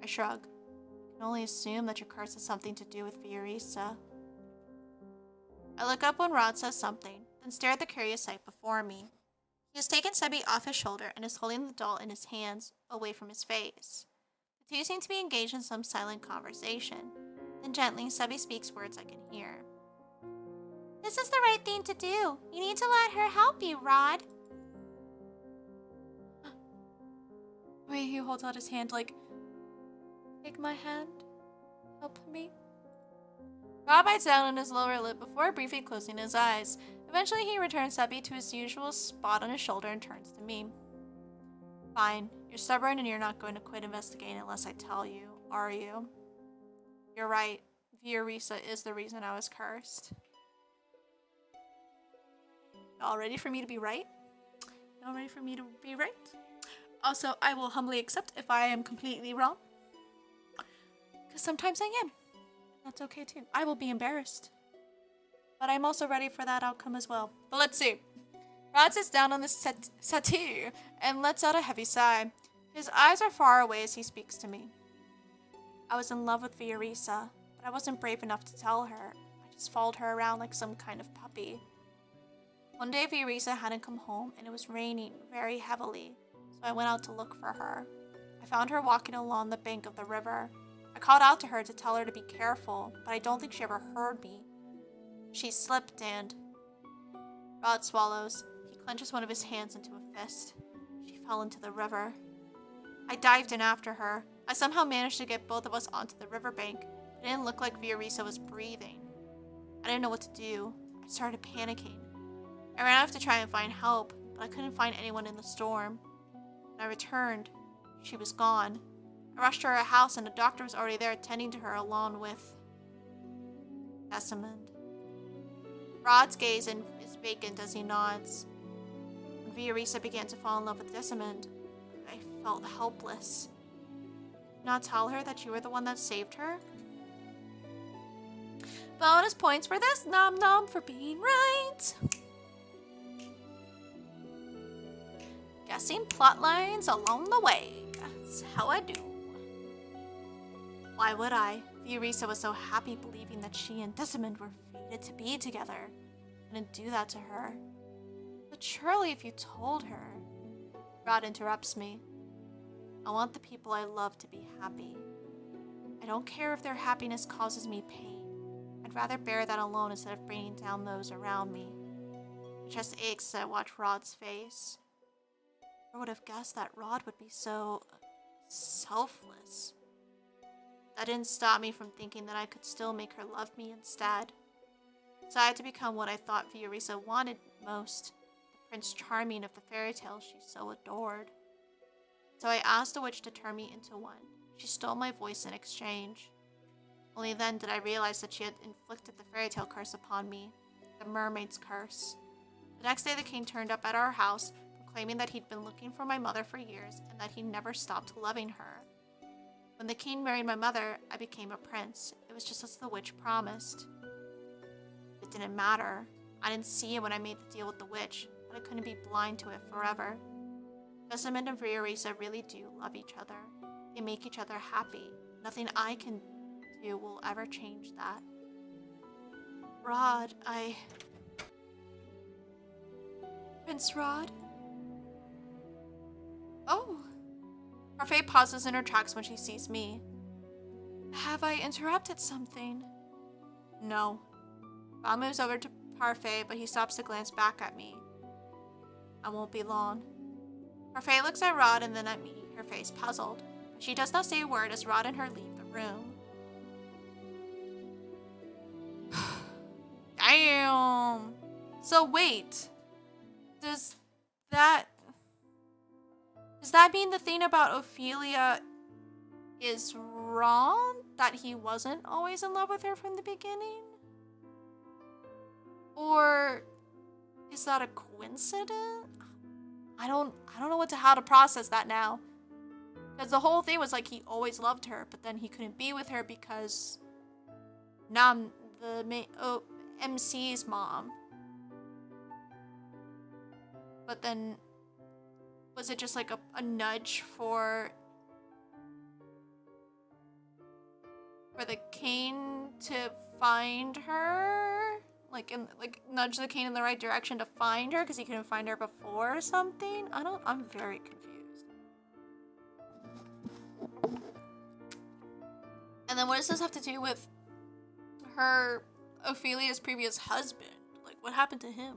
I shrug. I can only assume that your curse has something to do with Fiorisa. I look up when Rod says something, then stare at the curious sight before me. He has taken Sebi off his shoulder and is holding the doll in his hands, away from his face. The two seem to be engaged in some silent conversation. Then gently, Sebi speaks words I can hear. This is the right thing to do. You need to let her help you, Rod. Wait, he holds out his hand like, take my hand, help me. Rod bites down on his lower lip before briefly closing his eyes. Eventually, he returns Sebi to his usual spot on his shoulder and turns to me. Fine, you're stubborn and you're not going to quit investigating unless I tell you, are you? You're right, Fiorisa is the reason I was cursed. Y'all ready for me to be right? Y'all ready for me to be right? Also, I will humbly accept if I am completely wrong. Because sometimes I am. That's okay too. I will be embarrassed. but I'm also ready for that outcome as well. But let's see. Rod sits down on the settee and lets out a heavy sigh. His eyes are far away as he speaks to me. I was in love with Fiorisa, but I wasn't brave enough to tell her. I just followed her around like some kind of puppy. One day Fiorisa hadn't come home and it was raining very heavily, so I went out to look for her. I found her walking along the bank of the river. I called out to her to tell her to be careful, but I don't think she ever heard me. She slipped and... Rod swallows. He clenches one of his hands into a fist. She fell into the river. I dived in after her. I somehow managed to get both of us onto the riverbank. It didn't look like Fiorisa was breathing. I didn't know what to do. I started panicking. I ran off to try and find help, but I couldn't find anyone in the storm. When I returned, she was gone. I rushed to her house and a doctor was already there attending to her along with Desmond. Rod's gaze is vacant as he nods. When Fiorisa began to fall in love with Desmond, I felt helpless. Did not tell her that you were the one that saved her? Bonus points for this Nom-Nom for being right. Guessing plot lines along the way. That's how I do. Why would I? Fiorisa was so happy believing that she and Desmond were fated to be together. I couldn't do that to her. But surely if you told her... Rod interrupts me. I want the people I love to be happy. I don't care if their happiness causes me pain. I'd rather bear that alone instead of bringing down those around me. My chest aches as I watch Rod's face. I would have guessed that Rod would be so... selfless. That didn't stop me from thinking that I could still make her love me instead. So I had to become what I thought Fiorisa wanted most, the Prince Charming of the fairy tale she so adored. So I asked the witch to turn me into one. She stole my voice in exchange. Only then did I realize that she had inflicted the fairy tale curse upon me, the mermaid's curse. The next day the king turned up at our house, proclaiming that he'd been looking for my mother for years and that he never stopped loving her. When the king married my mother, I became a prince. It was just as the witch promised. It didn't matter. I didn't see it when I made the deal with the witch, but I couldn't be blind to it forever. Desmond and Fiorisa really do love each other. They make each other happy. Nothing I can do will ever change that. Rod, Prince Rod? Oh. Parfait pauses in her tracks when she sees me. Have I interrupted something? No. Bob moves over to Parfait, but he stops to glance back at me. I won't be long. Parfait looks at Rod and then at me, her face puzzled. But she does not say a word as Rod and her leave the room. Damn! So wait. Does that mean the thing about Ophelia is wrong? That he wasn't always in love with her from the beginning? Or is that a coincidence? I don't know how to process that now. Because the whole thing was like he always loved her, but then he couldn't be with her because MC's mom. But then was it just like a nudge for the king to find her? Like nudge the king in the right direction to find her because he couldn't find her before or something? I'm very confused. And then what does this have to do with Ophelia's previous husband? Like, what happened to him?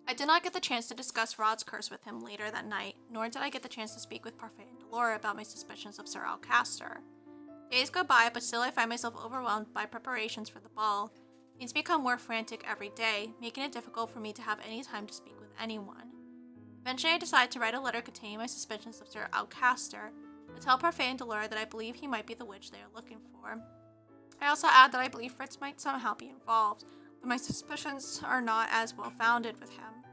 I did not get the chance to discuss Rod's curse with him later that night, nor did I get the chance to speak with Parfait and Delora about my suspicions of Sir Alcaster. Days go by, but still I find myself overwhelmed by preparations for the ball. Things become more frantic every day, making it difficult for me to have any time to speak with anyone. Eventually I decide to write a letter containing my suspicions of Sir Alcaster, to tell Parfait and Delora that I believe he might be the witch they are looking for. I also add that I believe Fritz might somehow be involved, but my suspicions are not as well founded with him.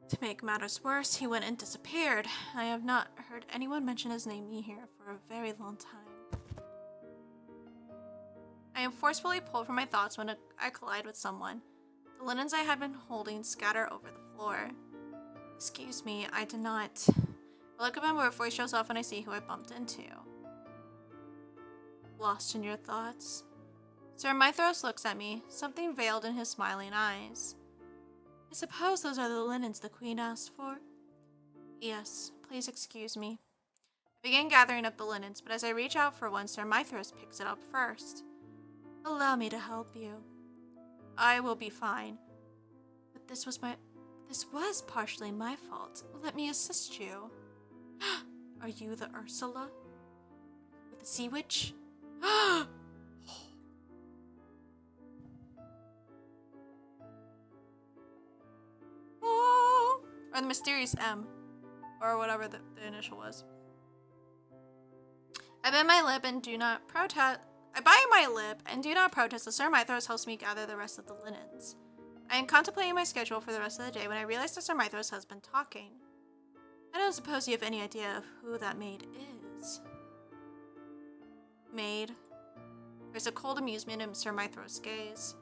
To make matters worse, he went and disappeared. I have not heard anyone mention his name here for a very long time. I am forcefully pulled from my thoughts when I collide with someone. The linens I had been holding scatter over the floor. Excuse me, I did not. I look up and my voice shows off when I see who I bumped into. Lost in your thoughts? Sir Mithros looks at me, something veiled in his smiling eyes. I suppose those are the linens the queen asked for? Yes, please excuse me. I begin gathering up the linens, but as I reach out for one, Sir Mithros picks it up first. Allow me to help you. I will be fine. But this was partially my fault. Let me assist you. Are you the Ursula? With the sea witch? Or the mysterious M. Or whatever the initial was. I bite my lip and do not protest that Sir Mithros helps me gather the rest of the linens. I am contemplating my schedule for the rest of the day when I realize that Sir Mithros has been talking. I don't suppose you have any idea of who that maid is. Maid? There's a cold amusement in Sir Mithros' gaze.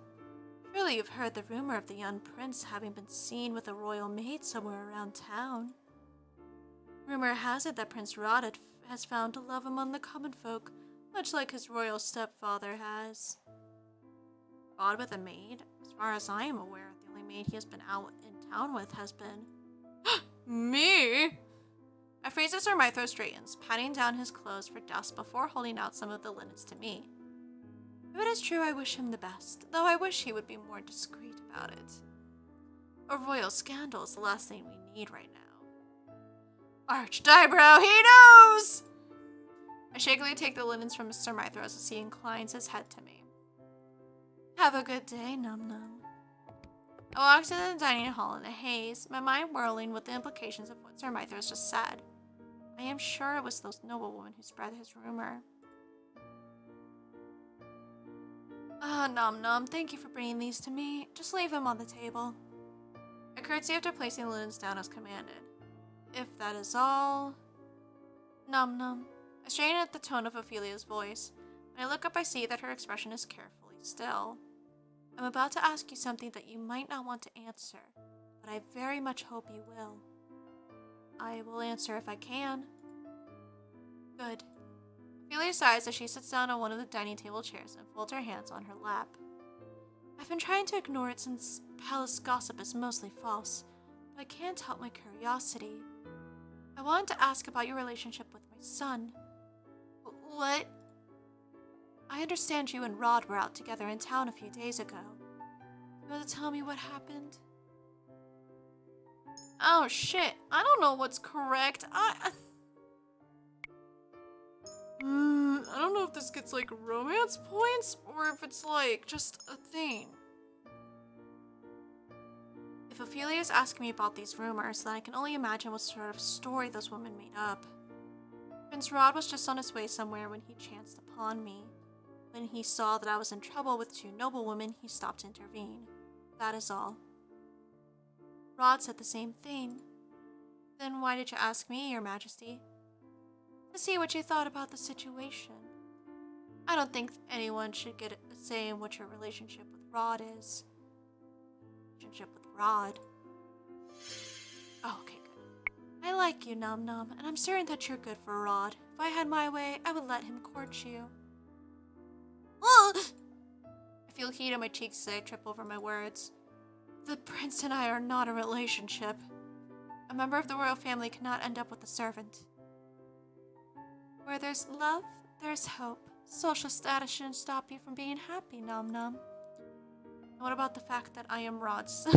Surely you've heard the rumor of the young prince having been seen with a royal maid somewhere around town. Rumor has it that Prince Rod has found a love among the common folk, much like his royal stepfather has. Rod with a maid? As far as I am aware, the only maid he has been out in town with has been... Me? I freeze as Sir Mithros straightens, patting down his clothes for dust before holding out some of the linens to me. If it is true, I wish him the best, though I wish he would be more discreet about it. A royal scandal is the last thing we need right now. Arched eyebrow, he knows! I shakily take the linens from Sir Mithros as he inclines his head to me. Have a good day, Nom-Nom. I walk to the dining hall in a haze, my mind whirling with the implications of what Sir Mithros just said. I am sure it was those noblewomen who spread his rumor. Nom-Nom, thank you for bringing these to me. Just leave them on the table. I curtsy after placing the linens down as commanded. If that is all... Nom-Nom. I strain at the tone of Ophelia's voice. When I look up, I see that her expression is carefully still. I'm about to ask you something that you might not want to answer, but I very much hope you will. I will answer if I can. Good. Ophelia sighs as she sits down on one of the dining table chairs and folds her hands on her lap. I've been trying to ignore it since palace gossip is mostly false, but I can't help my curiosity. I wanted to ask about your relationship with my son. What? I understand you and Rod were out together in town a few days ago. You want to tell me what happened? Oh shit, I don't know what's correct. I don't know if this gets like romance points or if it's like just a thing. If Ophelia is asking me about these rumors, then I can only imagine what sort of story those women made up. Prince Rod was just on his way somewhere when he chanced upon me. When he saw that I was in trouble with two noblewomen, he stopped to intervene. That is all. Rod said the same thing. Then why did you ask me, Your Majesty? To see what you thought about the situation. I don't think anyone should get a say in what your relationship with Rod is. Relationship with Rod? Oh, okay, good. I like you, Nom-Nom, and I'm certain that you're good for Rod. If I had my way, I would let him court you. I feel heat on my cheeks as I trip over my words. The prince and I are not a relationship. A member of the royal family cannot end up with a servant. Where there's love, there's hope. Social status shouldn't stop you from being happy, Nom-Nom. And what about the fact that I am Rod's...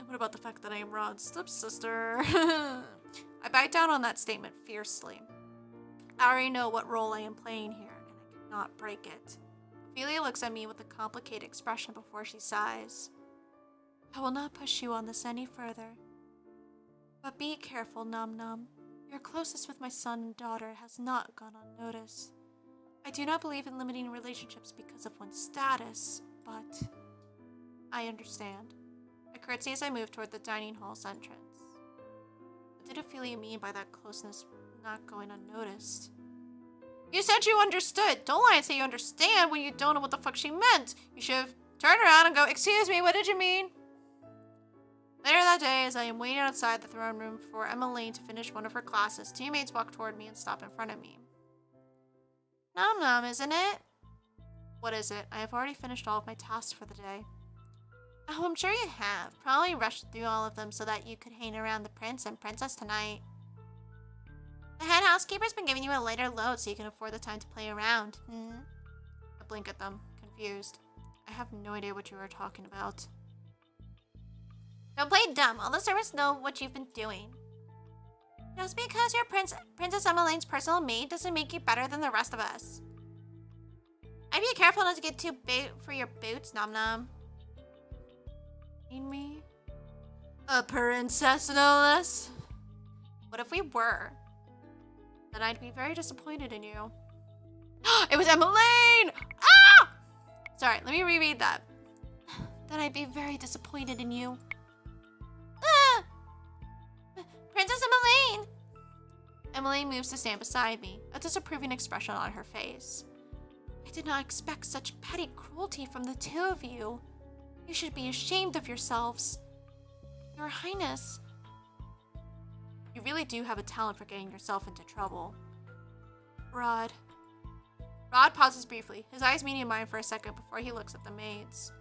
What about the fact that I am Rod's stepsister? I bite down on that statement fiercely. I already know what role I am playing here, and I cannot break it. Ophelia looks at me with a complicated expression before she sighs. I will not push you on this any further. But be careful, Nom-Nom. Your closeness with my son and daughter has not gone unnoticed. I do not believe in limiting relationships because of one's status, but I understand. I curtsy as I move toward the dining hall's entrance. What did Ophelia mean by that closeness not going unnoticed? You said you understood. Don't lie and say you understand when you don't know what the fuck she meant. You should have turned around and go, excuse me, what did you mean? Later that day, as I am waiting outside the throne room for Emmeline to finish one of her classes, teammates walk toward me and stop in front of me. Nom-Nom, isn't it? What is it? I have already finished all of my tasks for the day. Oh, I'm sure you have. Probably rushed through all of them so that you could hang around the prince and princess tonight. The head housekeeper's been giving you a lighter load so you can afford the time to play around. I blink at them, confused. I have no idea what you are talking about. Don't play dumb. All the servants know what you've been doing. Just because you're Princess Emmeline's personal maid doesn't make you better than the rest of us. I'd be careful not to get too big for your boots, Nom-Nom. Mean me? A princess, no less? What if we were? Then I'd be very disappointed in you. It was Emmeline! Ah! Sorry, let me reread that. Then I'd be very disappointed in you. Ah! Princess Emmeline! Emmeline moves to stand beside me, a disapproving expression on her face. I did not expect such petty cruelty from the two of you. You should be ashamed of yourselves. Your Highness. You really do have a talent for getting yourself into trouble. Rod. Rod pauses briefly, his eyes meeting mine for a second before he looks at the maids.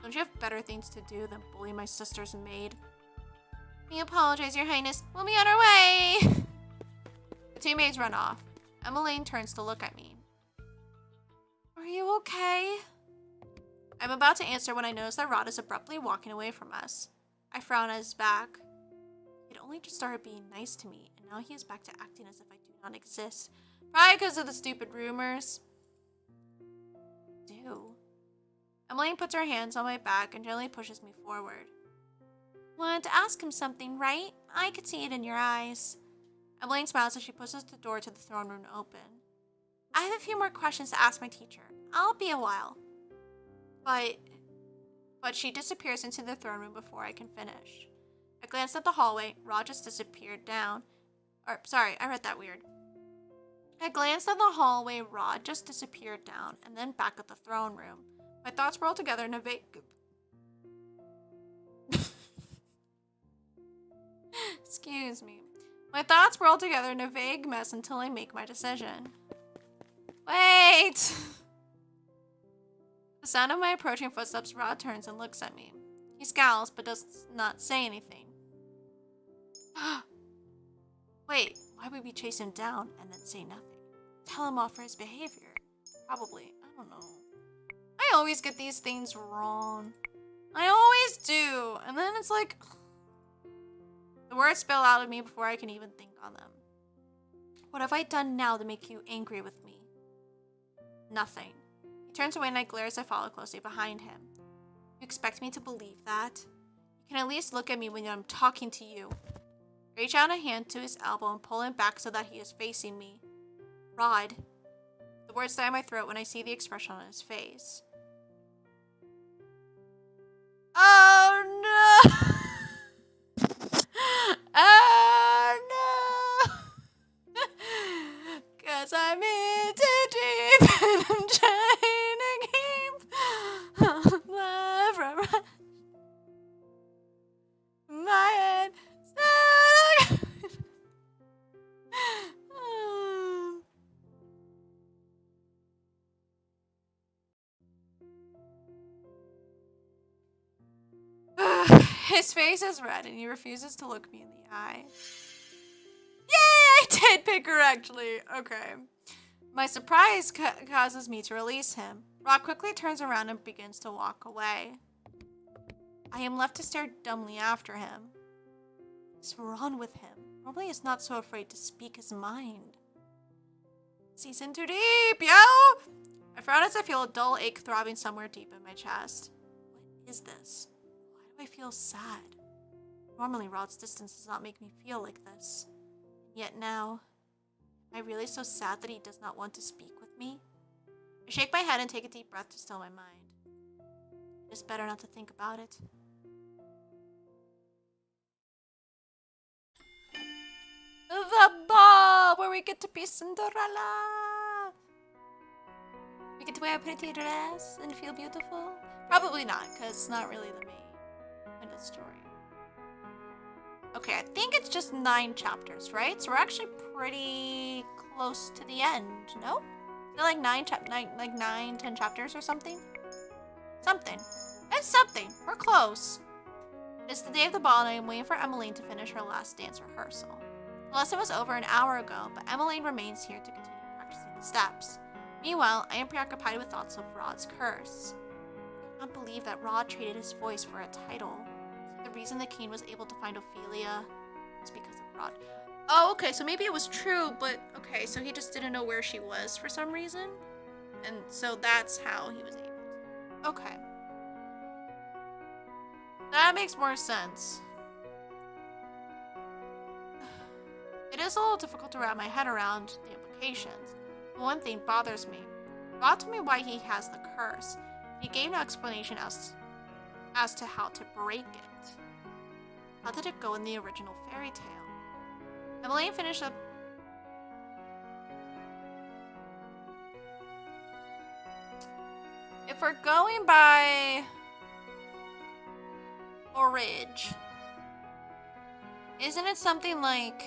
Don't you have better things to do than bully my sister's maid? We apologize, Your Highness. We'll be on our way! The two maids run off. Emmeline turns to look at me. Are you okay? I'm about to answer when I notice that Rod is abruptly walking away from us. I frown at his back. He'd only just started being nice to me, and now he is back to acting as if I do not exist. Probably because of the stupid rumors. Emmeline puts her hands on my back and gently pushes me forward. Wanted to ask him something, right? I could see it in your eyes. Emmeline smiles as she pushes the door to the throne room open. I have a few more questions to ask my teacher. I'll be a while. But she disappears into the throne room before I can finish. I glanced at the hallway. Rod just disappeared down. Sorry, I read that weird. I glanced at the hallway. Rod just disappeared down, and then back at the throne room. My thoughts were all together in a vague... Excuse me. My thoughts were all together in a vague mess until I make my decision. Wait! The sound of my approaching footsteps, Rod turns and looks at me. He scowls, but does not say anything. Wait, why would we chase him down and then say nothing? Tell him off for his behavior. Probably. I don't know. I always get these things wrong. I always do. And then it's like... The words spill out of me before I can even think on them. What have I done now to make you angry with me? Nothing. He turns away and I glare as I follow closely behind him. You expect me to believe that? You can at least look at me when I'm talking to you. Reach out a hand to his elbow and pull him back so that he is facing me. Rod. The words stay in my throat when I see the expression on his face. Oh no! Oh no! 'Cause I'm in too deep and I'm trying to keep love from my head. His face is red and he refuses to look me in the eye. Yay! I did pick correctly. Okay. My surprise causes me to release him. Rod quickly turns around and begins to walk away. I am left to stare dumbly after him. What's wrong with him? Normally he's not so afraid to speak his mind. He's in too deep, yo! I frown as I feel a dull ache throbbing somewhere deep in my chest. What is this? Why do I feel sad? Normally Rod's distance does not make me feel like this. And yet now, am I really so sad that he does not want to speak with me? I shake my head and take a deep breath to still my mind. It's better not to think about it. get to be Cinderella. We get to wear a pretty dress and feel beautiful. Probably not, because it's not really the main end of the story. Okay, I think it's just 9 chapters, right? So we're actually pretty close to the end, no? Is it like 9, 10 chapters or something? Something. It's something. We're close. It's the day of the ball and I am waiting for Emmeline to finish her last dance rehearsal. The lesson was over an hour ago, but Emmeline remains here to continue practicing the steps. Meanwhile, I am preoccupied with thoughts of Rod's curse. I can't believe that Rod traded his voice for a title. So the reason the king was able to find Ophelia was because of Rod. Oh, okay, so maybe it was true, but okay, so he just didn't know where she was for some reason. And so that's how he was able to. Okay. That makes more sense. It is a little difficult to wrap my head around the implications. But one thing bothers me. Rod told me why he has the curse. He gave no explanation as to how to break it. How did it go in the original fairy tale? Emmeline finished up. If we're going by Orage, isn't it something like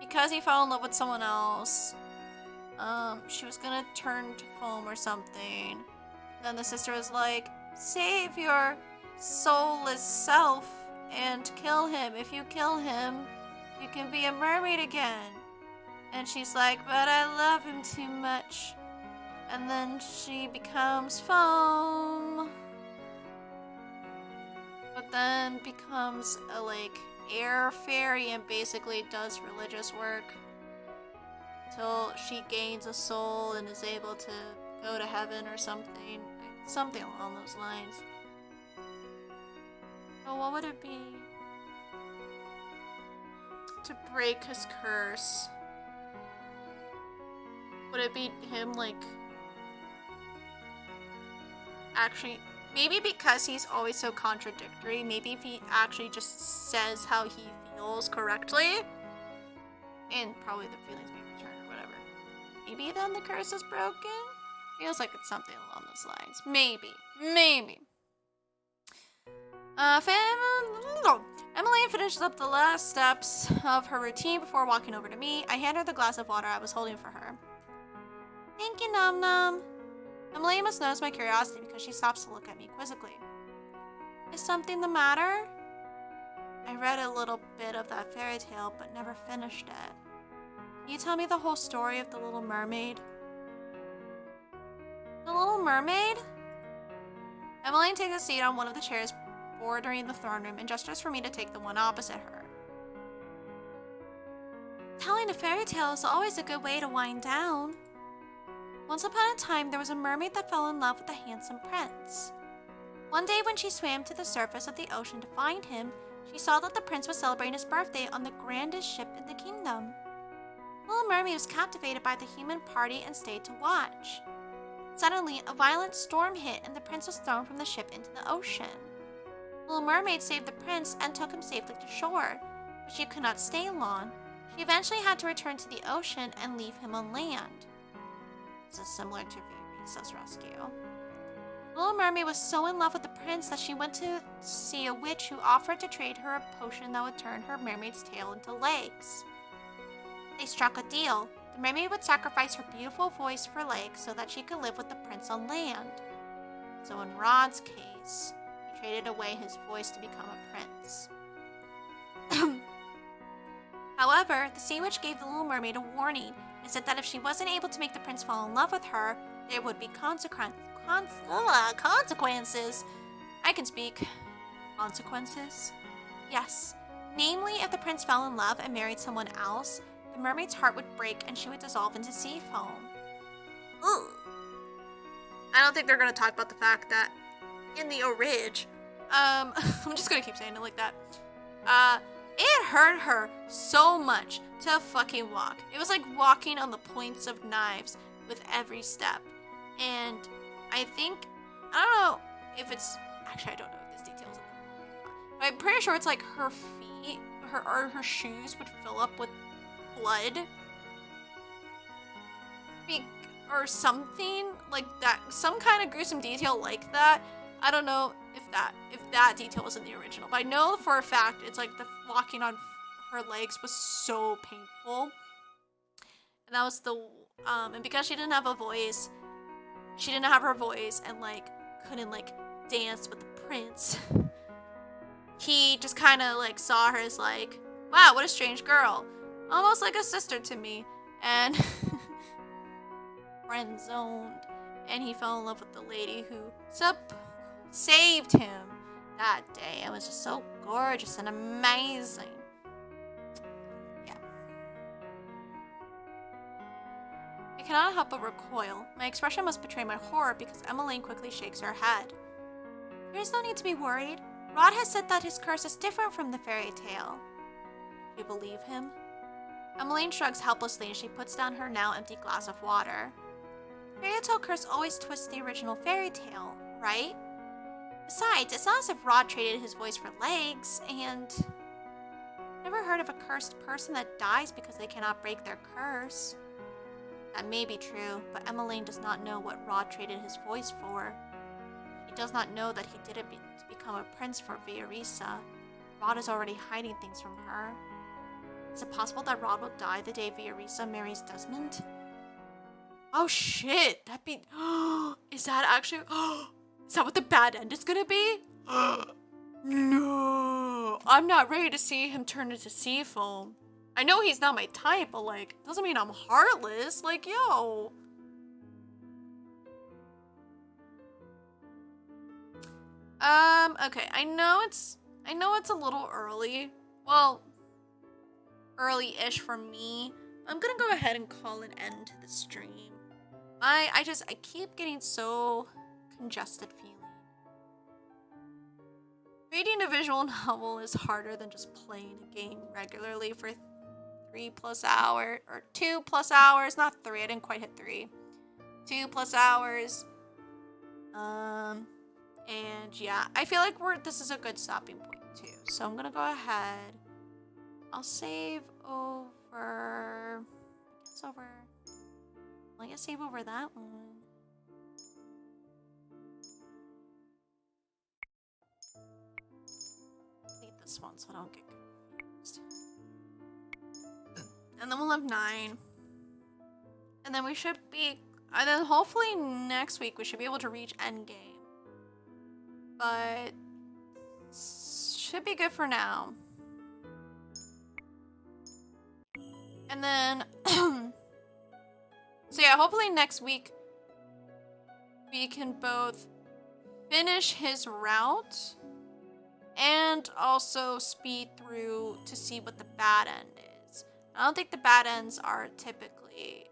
because he fell in love with someone else, she was gonna turn to foam or something. Then the sister was like, save your soulless self and kill him. If you kill him, you can be a mermaid again. And she's like, but I love him too much. And then she becomes foam. But then becomes a like air fairy and basically does religious work till she gains a soul and is able to go to heaven or something. Something along those lines. So what would it be to break his curse? Would it be him like actually, maybe because he's always so contradictory, maybe if he actually just says how he feels correctly, and probably the feelings may return or whatever, maybe then the curse is broken? Feels like it's something along those lines. Maybe. Emmeline finishes up the last steps of her routine before walking over to me. I hand her the glass of water I was holding for her. Thank you, Nom-Nom. Emmeline must notice my curiosity because she stops to look at me quizzically. Is something the matter? I read a little bit of that fairy tale, but never finished it. Can you tell me the whole story of the Little Mermaid? The Little Mermaid? Emmeline takes a seat on one of the chairs bordering the throne room and gestures for me to take the one opposite her. Telling a fairy tale is always a good way to wind down. Once upon a time, there was a mermaid that fell in love with a handsome prince. One day when she swam to the surface of the ocean to find him, she saw that the prince was celebrating his birthday on the grandest ship in the kingdom. The Little Mermaid was captivated by the human party and stayed to watch. Suddenly, a violent storm hit and the prince was thrown from the ship into the ocean. The Little Mermaid saved the prince and took him safely to shore, but she could not stay long. She eventually had to return to the ocean and leave him on land. This is similar to Visa's rescue. The Little Mermaid was so in love with the prince that she went to see a witch who offered to trade her a potion that would turn her mermaid's tail into legs. They struck a deal. The mermaid would sacrifice her beautiful voice for legs so that she could live with the prince on land. So in Rod's case, he traded away his voice to become a prince. However, the sea witch gave the Little Mermaid a warning and said that if she wasn't able to make the prince fall in love with her, there would be consequences. I can speak. Consequences? Yes. Namely, if the prince fell in love and married someone else, the mermaid's heart would break and she would dissolve into sea foam. Ooh. I don't think they're going to talk about the fact that in the Orage, I'm just going to keep saying it like that. It hurt her so much to fucking walk. It was like walking on the points of knives with every step. And I think, I don't know if it's, actually I don't know if this details it. But I'm pretty sure it's like her feet, her shoes would fill up with blood. Or something like that, some kind of gruesome detail like that. I don't know if that detail was in the original, but I know for a fact it's like the walking on her legs was so painful. And that was the and because she didn't have her voice and like couldn't like dance with the prince. He just kind of like saw her as like, wow, what a strange girl, almost like a sister to me, and friend zoned, and he fell in love with the lady who saved him that day. It was just so gorgeous and amazing. Yeah. I cannot help but recoil. My expression must betray my horror because Emmeline quickly shakes her head. There is no need to be worried. Rod has said that his curse is different from the fairy tale. Do you believe him? Emmeline shrugs helplessly as she puts down her now empty glass of water. Fairy tale curse always twists the original fairy tale, right? Besides, it's not as if Rod traded his voice for legs, and never heard of a cursed person that dies because they cannot break their curse. That may be true, but Emmeline does not know what Rod traded his voice for. She does not know that he did it to become a prince for Viorisa. Rod is already hiding things from her. Is it possible that Rod will die the day Viorisa marries Desmond? Oh shit, that'd be, is that actually, is that what the bad end is gonna be? No, I'm not ready to see him turn into sea foam. I know he's not my type, but like, doesn't mean I'm heartless, like, yo. Okay, I know it's a little early, well, early-ish for me. I'm gonna go ahead and call an end to the stream. I keep getting so congested feeling. Reading a visual novel is harder than just playing a game regularly for 3+ hours, or 2+ hours, not 3, I didn't quite hit 3. 2+ hours. And yeah, I feel like this is a good stopping point too. So I'm gonna go ahead. I'll save over, I guess save over that one. Delete this one so I don't get confused. And then we'll have 9. And then we should be, and then hopefully next week we should be able to reach endgame. But should be good for now. And then, so yeah, hopefully next week we can both finish his route and also speed through to see what the bad end is. I don't think the bad ends are typically,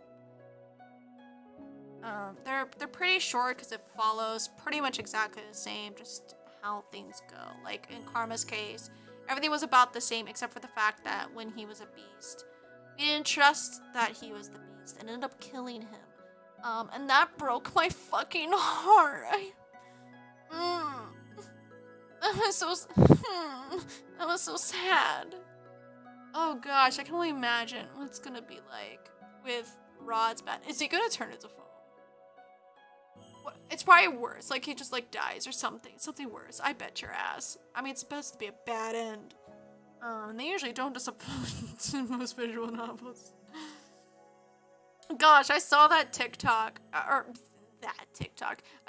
they're pretty short because it follows pretty much exactly the same, just how things go. Like in Karma's case, everything was about the same except for the fact that when he was a beast, we didn't trust that he was the beast and ended up killing him. And that broke my fucking heart. That was so sad. Oh gosh, I can only imagine what it's gonna be like with Rod's bad. Is he gonna turn into foam? What? It's probably worse. Like he just like dies or something. Something worse. I bet your ass. I mean, it's supposed to be a bad end. And they usually don't disappoint in most visual novels. Gosh, I saw that TikTok, I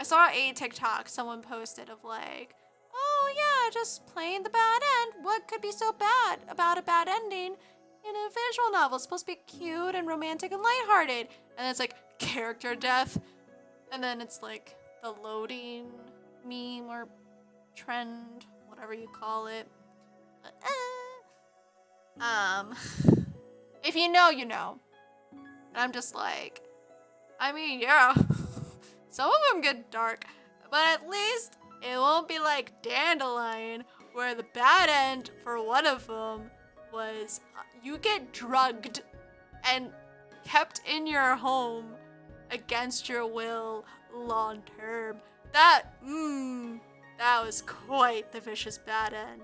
saw a TikTok someone posted of like, oh yeah, just playing the bad end. What could be so bad about a bad ending in a visual novel? It's supposed to be cute and romantic and lighthearted. And it's like character death. And then it's like the loading meme or trend, whatever you call it. If you know, you know. And I'm just like, I mean, yeah, some of them get dark, but at least it won't be like Dandelion, where the bad end for one of them was you get drugged and kept in your home against your will long term. That was quite the vicious bad end.